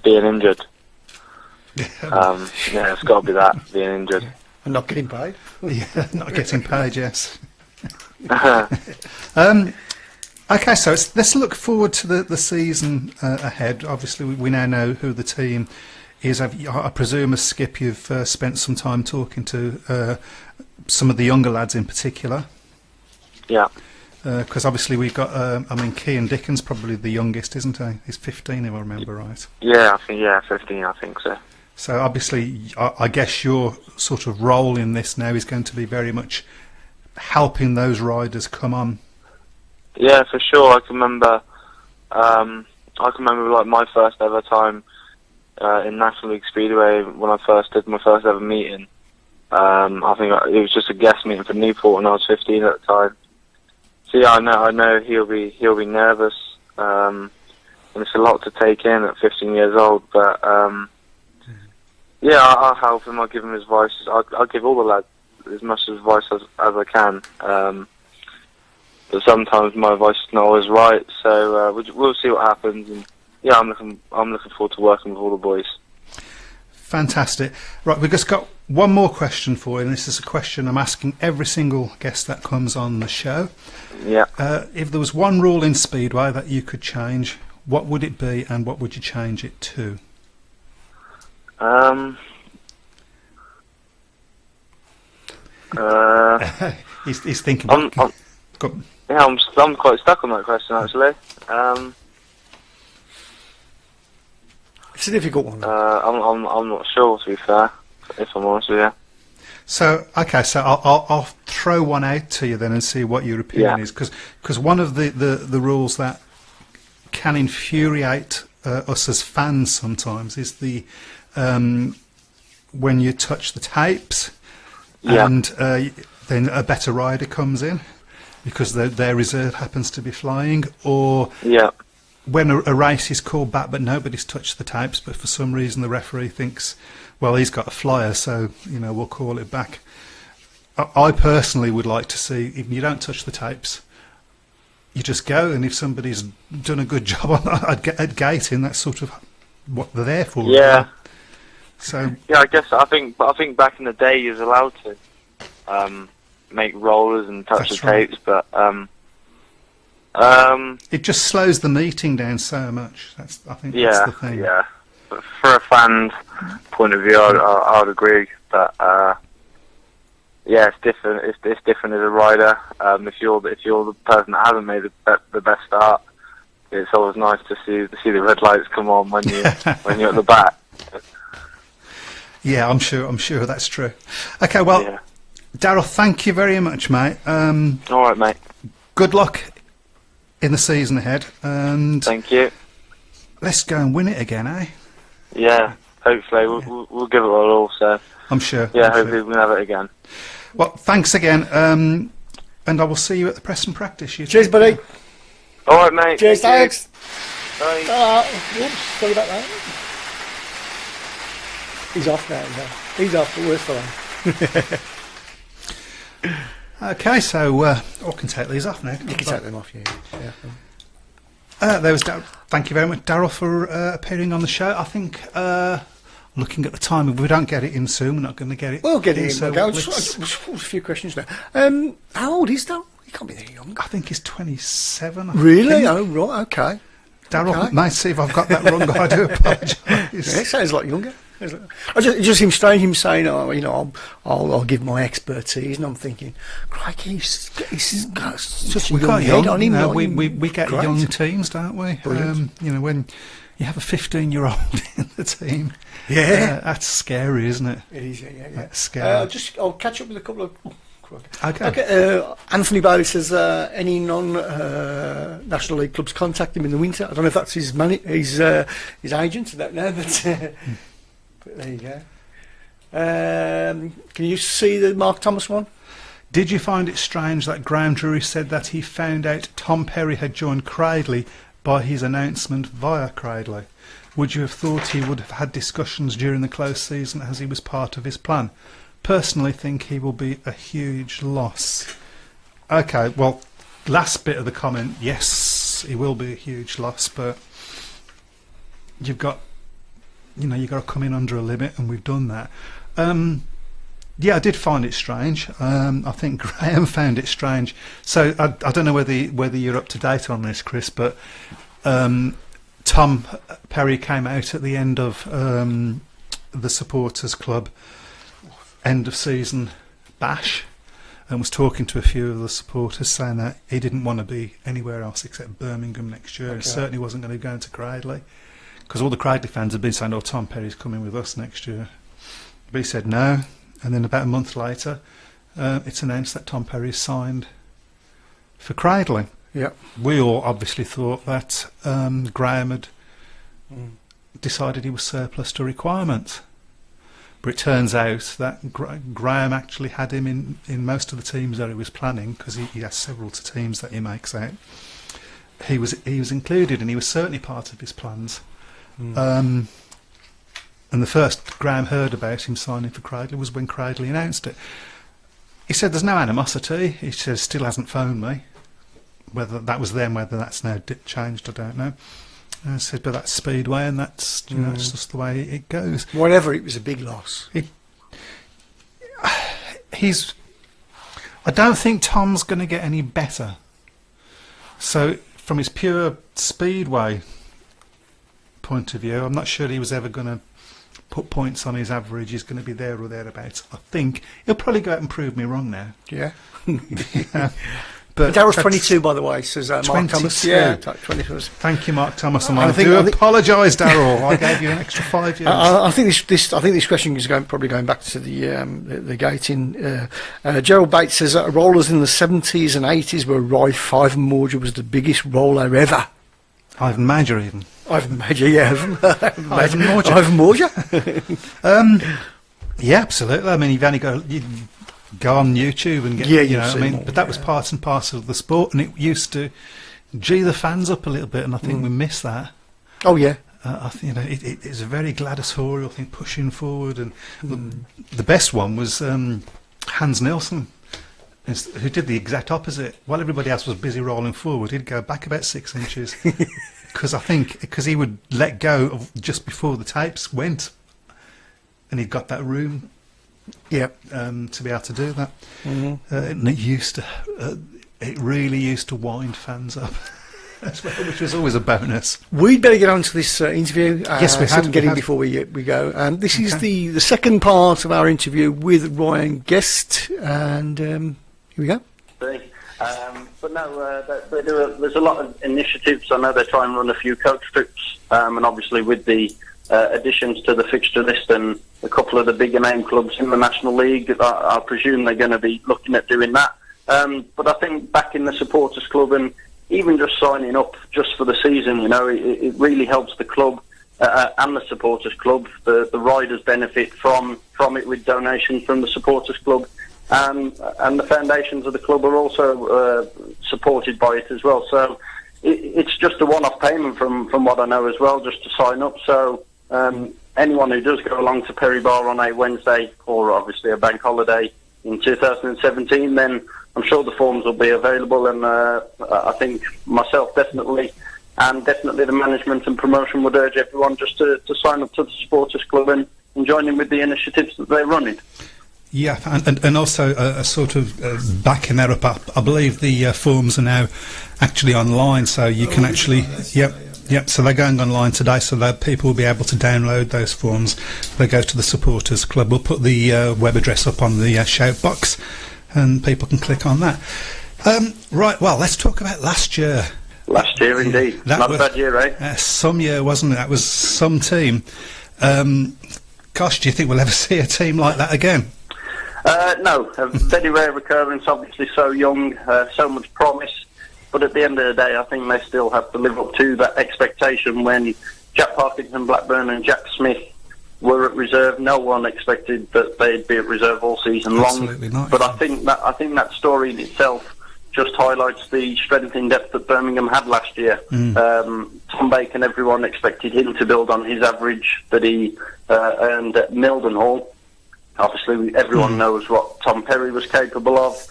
Being injured. Yeah, it's got to be that, being injured. And not getting paid. Yeah, not getting paid, yes. Okay, so let's look forward to the season ahead. Obviously, we now know who the team is. I presume, as Skip, you've spent some time talking to some of the younger lads in particular. Yeah. Because obviously we've got, Kean Dickens probably the youngest, isn't he? He's 15, if I remember right. Yeah, 15, I think so. So obviously, I guess your sort of role in this now is going to be very much helping those riders come on. Yeah, for sure. I can remember like my first ever time in National League Speedway when I first did my first ever meeting. I think it was just a guest meeting for Newport, and I was 15 at the time. So yeah, I know he'll be nervous, and it's a lot to take in at 15 years old. But yeah, I'll help him. I'll give him advice. I'll give all the lads as much advice as I can. But sometimes my advice is not always right. So we'll see what happens. And yeah, I'm looking forward to working with all the boys. Fantastic. Right, we've just got one more question for you, and this is a question I'm asking every single guest that comes on the show. Yeah. If there was one rule in Speedway that you could change, what would it be, and what would you change it to? He's thinking. I'm quite stuck on that question, actually. It's a difficult one. I'm not sure, to be fair, if I'm honest with you. So, okay, so I'll throw one out to you then and see what your opinion is, because one of the rules that can infuriate us as fans sometimes is the when you touch the tapes and then a better rider comes in because their reserve happens to be flying, or when a race is called back but nobody's touched the tapes, but for some reason the referee thinks, well, he's got a flyer, so we'll call it back. I personally would like to see, if you don't touch the tapes, you just go, and if somebody's done a good job on that at gating, that's sort of what they're there for. Yeah. Really. So Yeah, I think back in the day you was allowed to make rollers and touch That's the right. tapes, but it just slows the meeting down so much. I think yeah, that's the thing. yeah. But for a fan's point of view, I would agree that yeah, it's different. It's different as a rider. If you're the person that hasn't made the best start, it's always nice to see the red lights come on when you're at the back. Yeah, I'm sure that's true. Okay, well, Yeah. Darryl, thank you very much, mate. All right, mate. Good luck in the season ahead, and Thank you. let's go and win it again, eh? Yeah. Hopefully, we'll give it all. So I'm sure. yeah, I'm hopefully sure. we'll have it again. Well, thanks again, and I will see you at the press and practice. You Cheers, take buddy. care. All right, mate. Cheers, Thank thanks. you. Bye. Whoops, sorry about that. He's off now. He's off, but we're fine. Okay, so I can take these off now. You can take them off, yeah. There was thank you very much, Darryl, for appearing on the show. I think looking at the time, if we don't get it in soon, we're not going to get it. We'll get it in. So We'll go. let's- Just a few questions now. How old is that? He can't be that young. I think he's 27. I Really? think. Oh, right. Okay. Darryl, Okay. mate, see if I've got that wrong. I do apologise. Yeah, it sounds like younger. It just seems strange him saying, "Oh, I'll give my expertise," and I'm thinking, "Crikey, he's got such a We young got head young. on him." We get Great. young teams, don't we? Brilliant. When you have a 15-year-old in the team, Yeah. that's scary, isn't it? It is, yeah. That's scary. I'll catch up with a couple of. Okay. Anthony Bailey says any non-National League clubs contact him in the winter. I don't know if that's his agent. I don't know, but there you go. Can you see the Mark Thomas one? Did you find it strange that Graham Drury said that he found out Tom Perry had joined Cradley by his announcement via Cradley? Would you have thought he would have had discussions during the close season as he was part of his plan? Personally think he will be a huge loss. Okay, well, last bit of the comment, yes, he will be a huge loss, but you've got to come in under a limit, and we've done that. Yeah, I did find it strange. I think Graham found it strange. So I don't know whether you're up to date on this, Chris, but Tom Perry came out at the end of the supporters club end of season bash and was talking to a few of the supporters, saying that he didn't want to be anywhere else except Birmingham next year. Okay. And certainly wasn't going to go into Cradley, because all the Cradley fans had been saying, "Oh, Tom Perry's coming with us next year." But he said no, and then about a month later, it's announced that Tom Perry's signed for Cradley. Yeah. We all obviously thought that Graham had decided he was surplus to requirements. But it turns out that Graham actually had him in most of the teams that he was planning, because he has several teams that he makes out. He was included, and he was certainly part of his plans. And the first Graham heard about him signing for Cradley was when Cradley announced it. He said there's no animosity. He says still hasn't phoned me. Whether that was then, whether that's now changed, I don't know. I said, but that's Speedway, and that's that's just the way it goes. Whatever, it was a big loss. I don't think Tom's going to get any better. So, from his pure Speedway point of view, I'm not sure he was ever going to put points on his average. He's going to be there or thereabouts. I think he'll probably go out and prove me wrong now. Yeah. But Daryl's that's 22, by the way, says Mark 22. Thomas. Yeah, 22. Thank you, Mark Thomas, and I I think- do I think- apologise, Daryl. I gave you an extra 5 years. I think this question is probably going back to the gating. Gerald Bates says that rollers in the 70s and 80s were rife. Ivan Morger was the biggest roller ever. Ivan Major, even. Ivan Major, yeah. Ivan Morger. Ivan Morger. Yeah, absolutely. I mean, you've only got you go on YouTube and get, Yeah, you you'll know, I see mean, more, but that was yeah. part and parcel of the sport, and it used to G the fans up a little bit, and I think we missed that. Oh yeah. I think it's a very gladiatorial thing, pushing forward, and the best one was Hans Nilsson, who did the exact opposite. While everybody else was busy rolling forward, he'd go back about 6 inches because he would let go of just before the tapes went, and he'd got that room. Yep. To be able to do that, and it really used to wind fans up. Which was always a bonus. We'd better get on to this interview. Yes, we had. Get in before we go. This is the second part of our interview with Ryan Guest, and here we go. But no, there's a lot of initiatives. I know they try and run a few coach trips, and obviously with the additions to the fixture list and a couple of the bigger name clubs in the National League, I presume they're going to be looking at doing that. But I think back in the supporters club and even just signing up just for the season, it really helps the club and the supporters club. The riders benefit from it with donations from the supporters club, and the foundations of the club are also supported by it as well. So it's just a one-off payment from what I know as well, just to sign up. So anyone who does go along to Perry Bar on a Wednesday or obviously a bank holiday in 2017, then I'm sure the forms will be available, and I think myself definitely, and definitely the management and promotion would urge everyone just to sign up to the supporters club and join in with the initiatives that they're running. Yeah, and also a sort of backing that up. I believe the forms are now actually online, so you can actually. Yep. So they're going online today, so that people will be able to download those forms. They go to the supporters club. We'll put the web address up on the shout box, and people can click on that. Right. Well, let's talk about last year. Last year, indeed. Not a bad year, eh? Some year, wasn't it? That was some team. Gosh, do you think we'll ever see a team like that again? No, a very rare occurrence. Obviously, so young, so much promise. But at the end of the day, I think they still have to live up to that expectation. When Jack Parkinson, Blackburn and Jack Smith were at reserve, no one expected that they'd be at reserve all season long. Absolutely not. But I think that story in itself just highlights the strength in depth that Birmingham had last year. Tom Bacon, everyone expected him to build on his average that he earned at Mildenhall. Obviously, everyone knows what Tom Perry was capable of.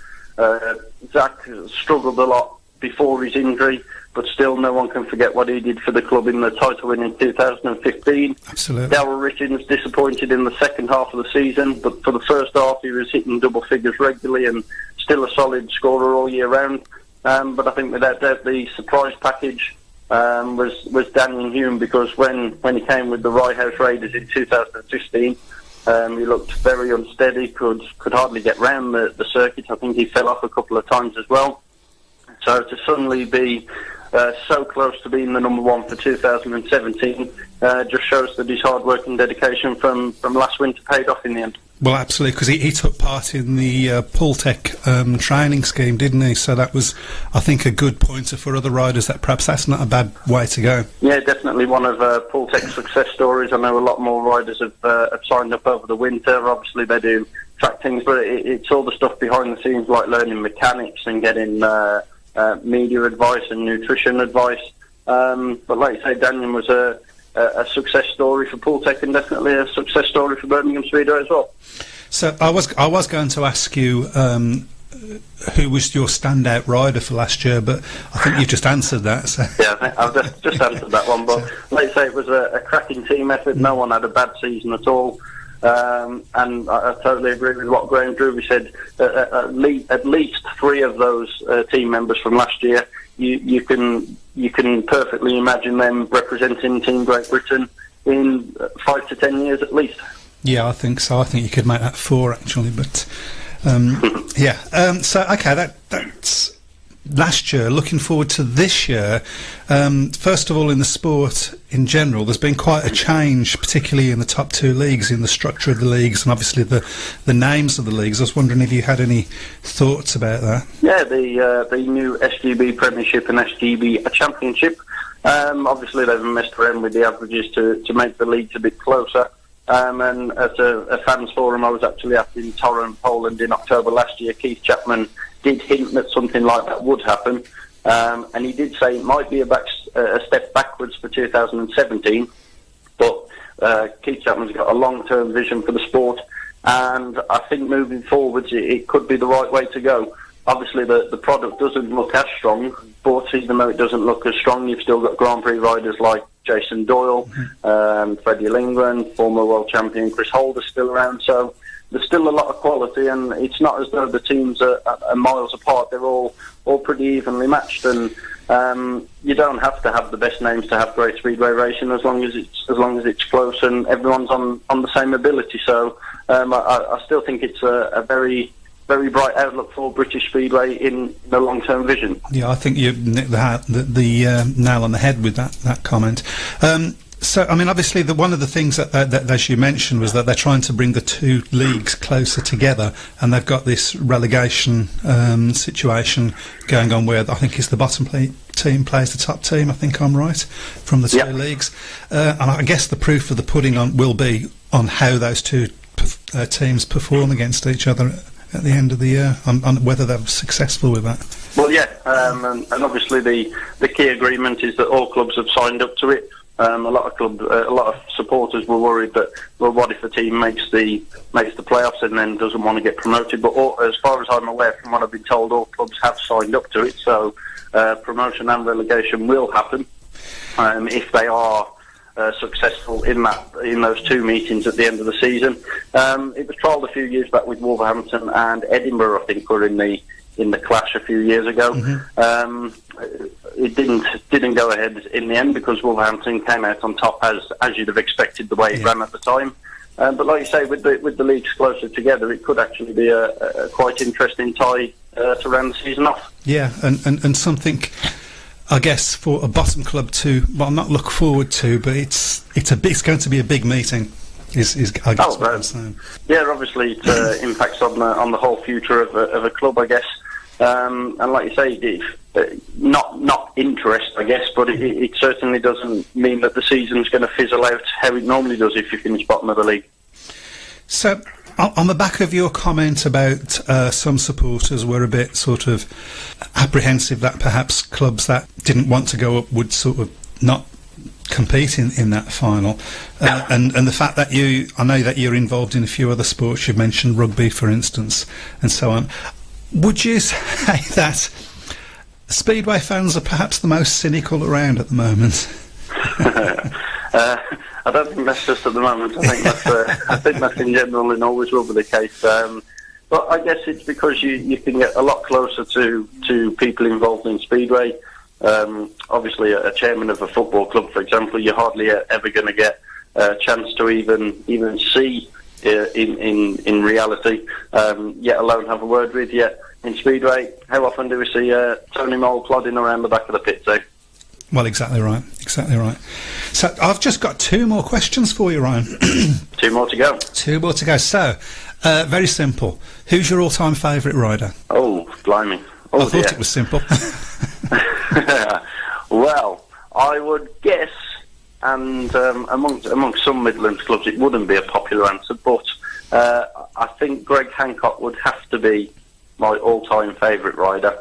Zach struggled a lot before his injury, but still no one can forget what he did for the club in the title win in 2015. Absolutely. Darryl Richards disappointed in the second half of the season, but for the first half he was hitting double figures regularly and still a solid scorer all year round. But I think without doubt the surprise package was Daniel Hume, because when he came with the Rye House Raiders in 2015, he looked very unsteady, could hardly get round the circuit. I think he fell off a couple of times as well. So to suddenly be so close to being the number one for 2017 just shows that his hard work and dedication from last winter paid off in the end. Well, absolutely, because he took part in the Pultec training scheme, didn't he? So that was, I think, a good pointer for other riders, that perhaps that's not a bad way to go. Yeah, definitely one of Pultec's success stories. I know a lot more riders have signed up over the winter. Obviously, they do track things, but it's all the stuff behind the scenes, like learning mechanics and getting media advice and nutrition advice. But like you say, Daniel was a success story for Pultec and definitely a success story for Birmingham Speedway as well. So I was going to ask you who was your standout rider for last year, but I think you've just answered that. So. Yeah, I've just answered that one. But like I say, it was a cracking team effort. No one had a bad season at all. And I totally agree with what Graham Drury said. At least three of those team members from last year, you can perfectly imagine them representing Team Great Britain in 5 to 10 years at least. Yeah, I think so. I think you could make that 4 actually, but yeah. So okay, that's last year. Looking forward to this year. First of all, in the sport in general, there's been quite a change, particularly in the top 2 leagues, in the structure of the leagues and obviously the names of the leagues. I was wondering if you had any thoughts about that. Yeah, the new SGB Premiership and SGB Championship. Obviously, they've messed around with the averages to make the leagues a bit closer. And at a fans forum I was actually at in Torrent, Poland in October last year, Keith Chapman did hint that something like that would happen. and he did say it might be a step backwards for 2017, but Keith Chapman's got a long-term vision for the sport, and I think moving forwards it could be the right way to go. Obviously, the product doesn't look as strong, but even though it doesn't look as strong, you've still got Grand Prix riders like Jason Doyle, Freddie Lindgren, former world champion Chris Holder still around, so there's still a lot of quality, and it's not as though the teams are miles apart. They're all pretty evenly matched, and you don't have to have the best names to have great speedway racing, as long as it's close and everyone's on the same ability. So I still think it's a very, very bright outlook for British Speedway in the long-term vision. Yeah, I think you nicked the nail on the head with that comment. So, I mean, obviously, one of the things that, as you mentioned, was that they're trying to bring the two leagues closer together, and they've got this relegation situation going on where I think it's the bottom team plays the top team. I think I'm right, from the two leagues. And I guess the proof of the pudding will be on how those two teams perform against each other at the end of the year, on whether they're successful with that. Well, yeah, and obviously the key agreement is that all clubs have signed up to it. A lot of supporters were worried that, well, what if a team makes the playoffs and then doesn't want to get promoted? But as far as I'm aware, from what I've been told, all clubs have signed up to it. So promotion and relegation will happen if they are successful in those two meetings at the end of the season. It was trialled a few years back with Wolverhampton and Edinburgh. I think were in the clash a few years ago. It didn't go ahead in the end because Wolverhampton came out on top as you'd have expected the way it ran at the time. But like you say, with the leagues closer together, it could actually be a quite interesting tie to round the season off. Yeah, and something, I guess, for a bottom club to not look forward to, but it's going to be a big meeting. I guess what I'm saying. Yeah, obviously it impacts on the whole future of a club, I guess. And like you say, not interest, I guess, but it certainly doesn't mean that the season's going to fizzle out how it normally does if you finish bottom of the league. So, on the back of your comment about some supporters were a bit sort of apprehensive that perhaps clubs that didn't want to go up would sort of not compete in that final, and the fact that I know that you're involved in a few other sports. You've mentioned rugby, for instance, and so on. Would you say that Speedway fans are perhaps the most cynical around at the moment? I don't think that's just at the moment. I think that's in general and always will be the case. But I guess it's because you can get a lot closer to people involved in Speedway. Obviously, a chairman of a football club, for example, you're hardly ever going to get a chance to even see in reality, yet alone have a word with. Yet in Speedway, how often do we see Tony Mole plodding around the back of the pit, eh? Well, exactly right. So I've just got two more questions for you, Ryan. Two more to go. So, very simple. Who's your all-time favourite rider? Oh, blimey. I thought it was simple. Well, I would guess, and amongst some Midlands clubs it wouldn't be a popular answer, but I think Greg Hancock would have to be my all-time favourite rider.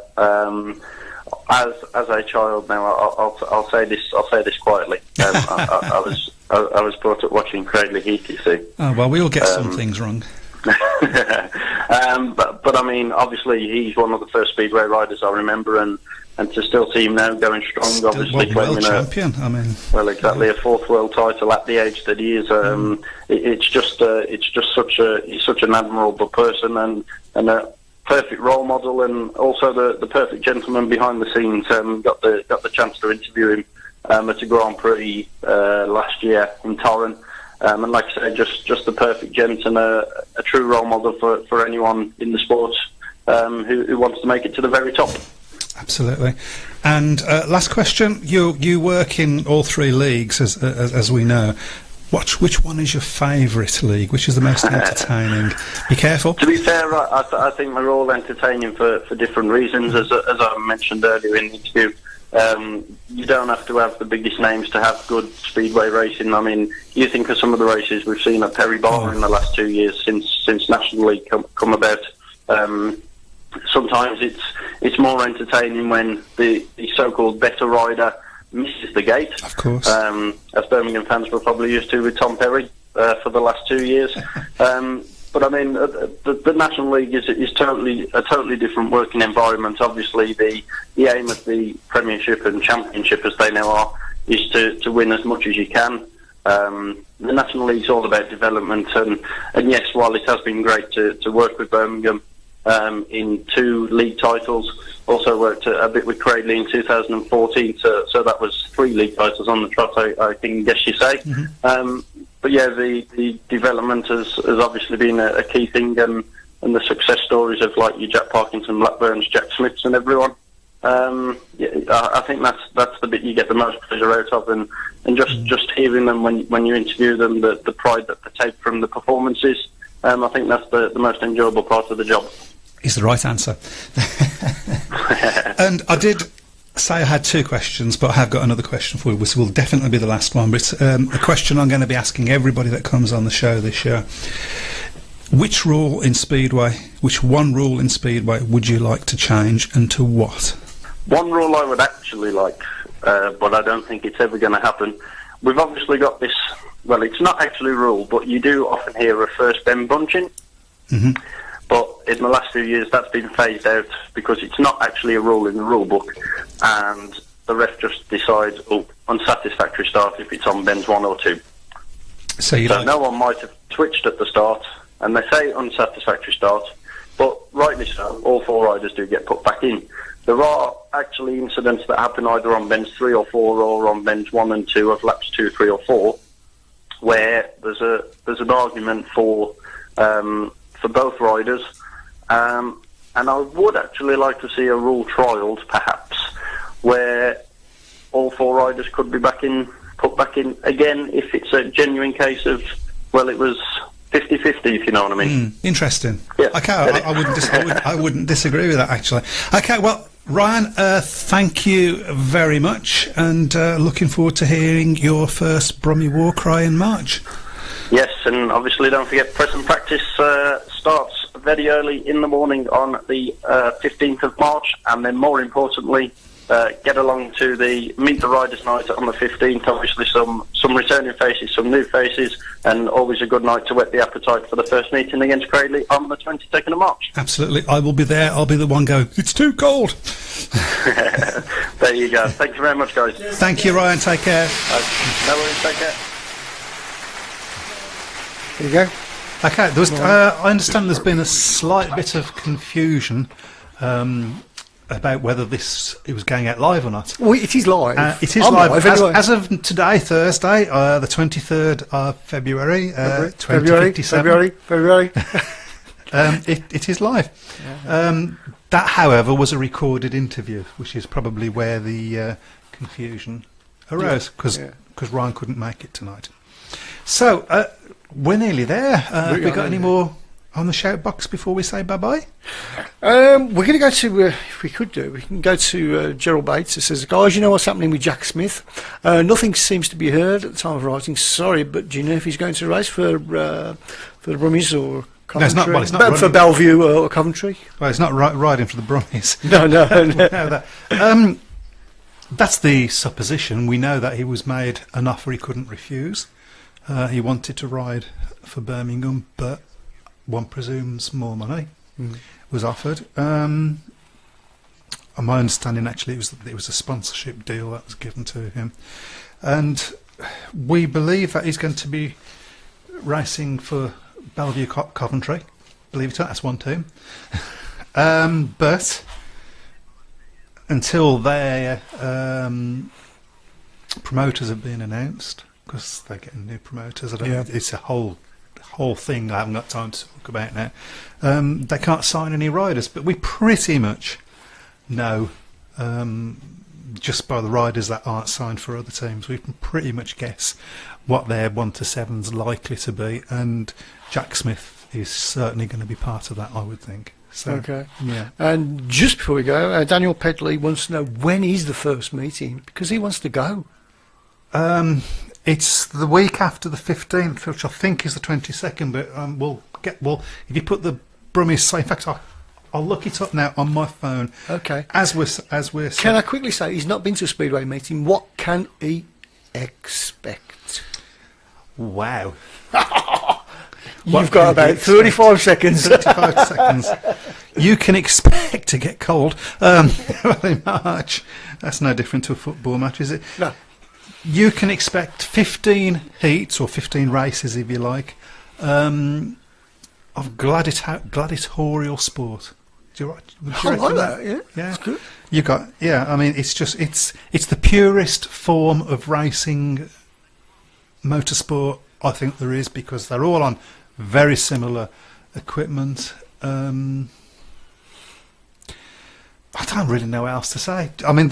As a child, now I'll say this quietly. I was brought up watching Cradley Heath, you see. Oh well, we all get some things wrong. But I mean, obviously he's one of the first Speedway riders I remember, and to still see him now going strong, obviously world champion. I mean, well, exactly, a fourth world title at the age that he is. It's just he's such an admirable person and a perfect role model, and also the perfect gentleman behind the scenes. Got the chance to interview him at a Grand Prix last year in Torren. And like I say, just the perfect gent and a true role model for anyone in the sport who wants to make it to the very top. Absolutely. And last question: you work in all three leagues, as we know. Which one is your favourite league? Which is the most entertaining? Be careful. To be fair, I think they're all entertaining for different reasons. As I mentioned earlier in the interview, you don't have to have the biggest names to have good speedway racing. I mean, you think of some of the races we've seen at Perry Bar in the last 2 years since National League come about. sometimes it's more entertaining when the so-called better rider misses the gate. Of course. As Birmingham fans were probably used to with Tom Perry for the last 2 years. But I mean, the National League is a totally different working environment. Obviously, the aim of the Premiership and Championship, as they now are, is to win as much as you can. The National League's all about development, and yes, while it has been great to work with Birmingham in 2 league titles, also worked a bit with Cradley in 2014, so that was 3 league titles on the trot, I can guess you say. Mm-hmm. But yeah, the development has obviously been a key thing, and the success stories of like your Jack Parkinson, Blackburns, Jack Smiths, and everyone. I think that's the bit you get the most pleasure out of, and just hearing them when you interview them, the pride that they take from the performances. I think that's the most enjoyable part of the job. Is the right answer. And I did say I had 2 questions, but I have got another question for you, which will definitely be the last one. But it's a question I'm going to be asking everybody that comes on the show this year. Which one rule in Speedway would you like to change, and to what? One rule I would actually like, but I don't think it's ever going to happen. We've obviously got this, well, it's not actually a rule, but you do often hear a first bend bunching. Mm-hmm. But in the last few years, that's been phased out because it's not actually a rule in the rule book, and the ref just decides, unsatisfactory start if it's on bends 1 or 2. So no one might have twitched at the start, and they say unsatisfactory start, but rightly so, all 4 riders do get put back in. There are actually incidents that happen either on bends 3 or 4 or on bends 1 and 2 of laps 2, 3 or 4, where there's an argument for both riders, and I would actually like to see a rule trialled, perhaps, where all 4 riders could be put back in again if it's a genuine case of, well, it was 50-50, if you know what I mean. Interesting. Yeah. Okay, I wouldn't disagree with that, actually. Okay, well, Ryan, thank you very much, and looking forward to hearing your first Brummie war cry in March. Yes, and obviously don't forget present practice starts very early in the morning on the 15th of March, and then more importantly, get along to the Meet the Riders night on the 15th. Obviously some returning faces, some new faces, and always a good night to whet the appetite for the first meeting against Cradley on the 22nd of March. Absolutely, I will be there. I'll be the one going, it's too cold. There you go. Thank you very much, guys. Thank you, Ryan. Take care. No worries, take care. There you go. Okay, there was, I understand there's been a slight bit of confusion about whether it was going out live or not. Well, it is live. It is I'm live. anyway. As of today, Thursday, the 23rd of February, 2057. February. It is live. Yeah. That, however, was a recorded interview, which is probably where the confusion arose, because Ryan couldn't make it tonight. So, we're nearly there. Have we got any more on the shout box before we say bye-bye? We're going to go to, if we could do, we can go to Gerald Bates. It says, guys, you know what's happening with Jack Smith? Nothing seems to be heard at the time of writing. Sorry, but do you know if he's going to race for the Brummies or Coventry? No, it's not for Bellevue or Coventry? Well, it's not riding for the Brummies. No. That's the supposition. We know that he was made an offer he couldn't refuse. He wanted to ride for Birmingham, but one presumes more money was offered. My understanding, actually, it was a sponsorship deal that was given to him, and we believe that he's going to be racing for Bellevue Coventry. Believe it or not, that's one team. But until their promoters have been announced, because they're getting new promoters, it's a whole thing I haven't got time to talk about now. They can't sign any riders, but we pretty much know, just by the riders that aren't signed for other teams, we can pretty much guess what their 1 to 7's likely to be, and Jack Smith is certainly going to be part of that, I would think. So, okay. Yeah. And just before we go, Daniel Pedley wants to know when is the first meeting, because he wants to go. It's the week after the 15th, which I think is the 22nd, but if you put the Brummies, in fact, I'll look it up now on my phone. Okay. As we're Can I quickly say he's not been to a Speedway meeting? What can he expect? Wow. You've got about 35 seconds. 35 seconds. You can expect to get cold in March. That's no different to a football match, is it? No. You can expect 15 heats or 15 races, if you like, of gladiatorial sport. Do you, would you I reckon like that, yeah. Yeah. That's good. You got, yeah. I mean, it's the purest form of racing motorsport I think there is, because they're all on very similar equipment. I don't really know what else to say. I mean,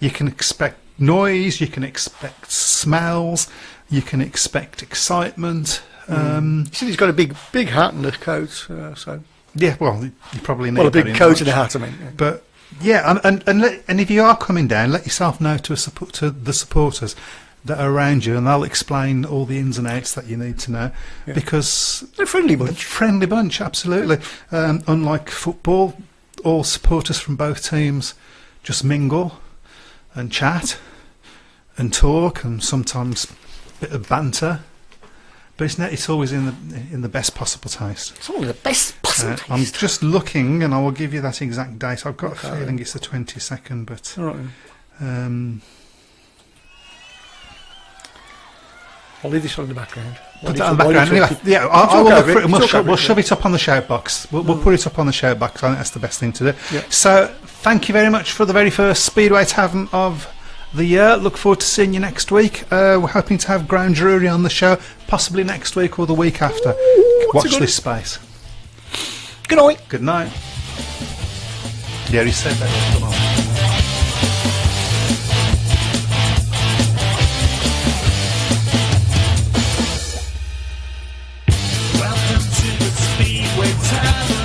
you can expect noise, you can expect smells, you can expect excitement. You said he's got a big hat and a coat, so Yeah, well, you probably need a big very coat much. and a hat. I mean, yeah. But yeah, and if you are coming down, let yourself know to the supporters that are around you, and they'll explain all the ins and outs that you need to know, because They're a friendly bunch. Friendly bunch, absolutely. Unlike football, all supporters from both teams just mingle and chat and talk, and sometimes a bit of banter. But it's always in the best possible taste. It's all the best possible I'm taste. just looking, and I will give you that exact date. I've got a feeling it's the 22nd, but All right. I'll leave this on in the background. put that in the background. Anyway, yeah, I will look for it, and we'll shove it up on the shout box. We'll put it up on the shout box. I think that's the best thing to do. Yeah. So, thank you very much for the very first Speedway Tavern of the year. Look forward to seeing you next week. We're hoping to have Graham Drury on the show, possibly next week or the week after. Watch this space. Good night. Good night. Yeah, he said that. Come on. Welcome to the Speedway Tavern.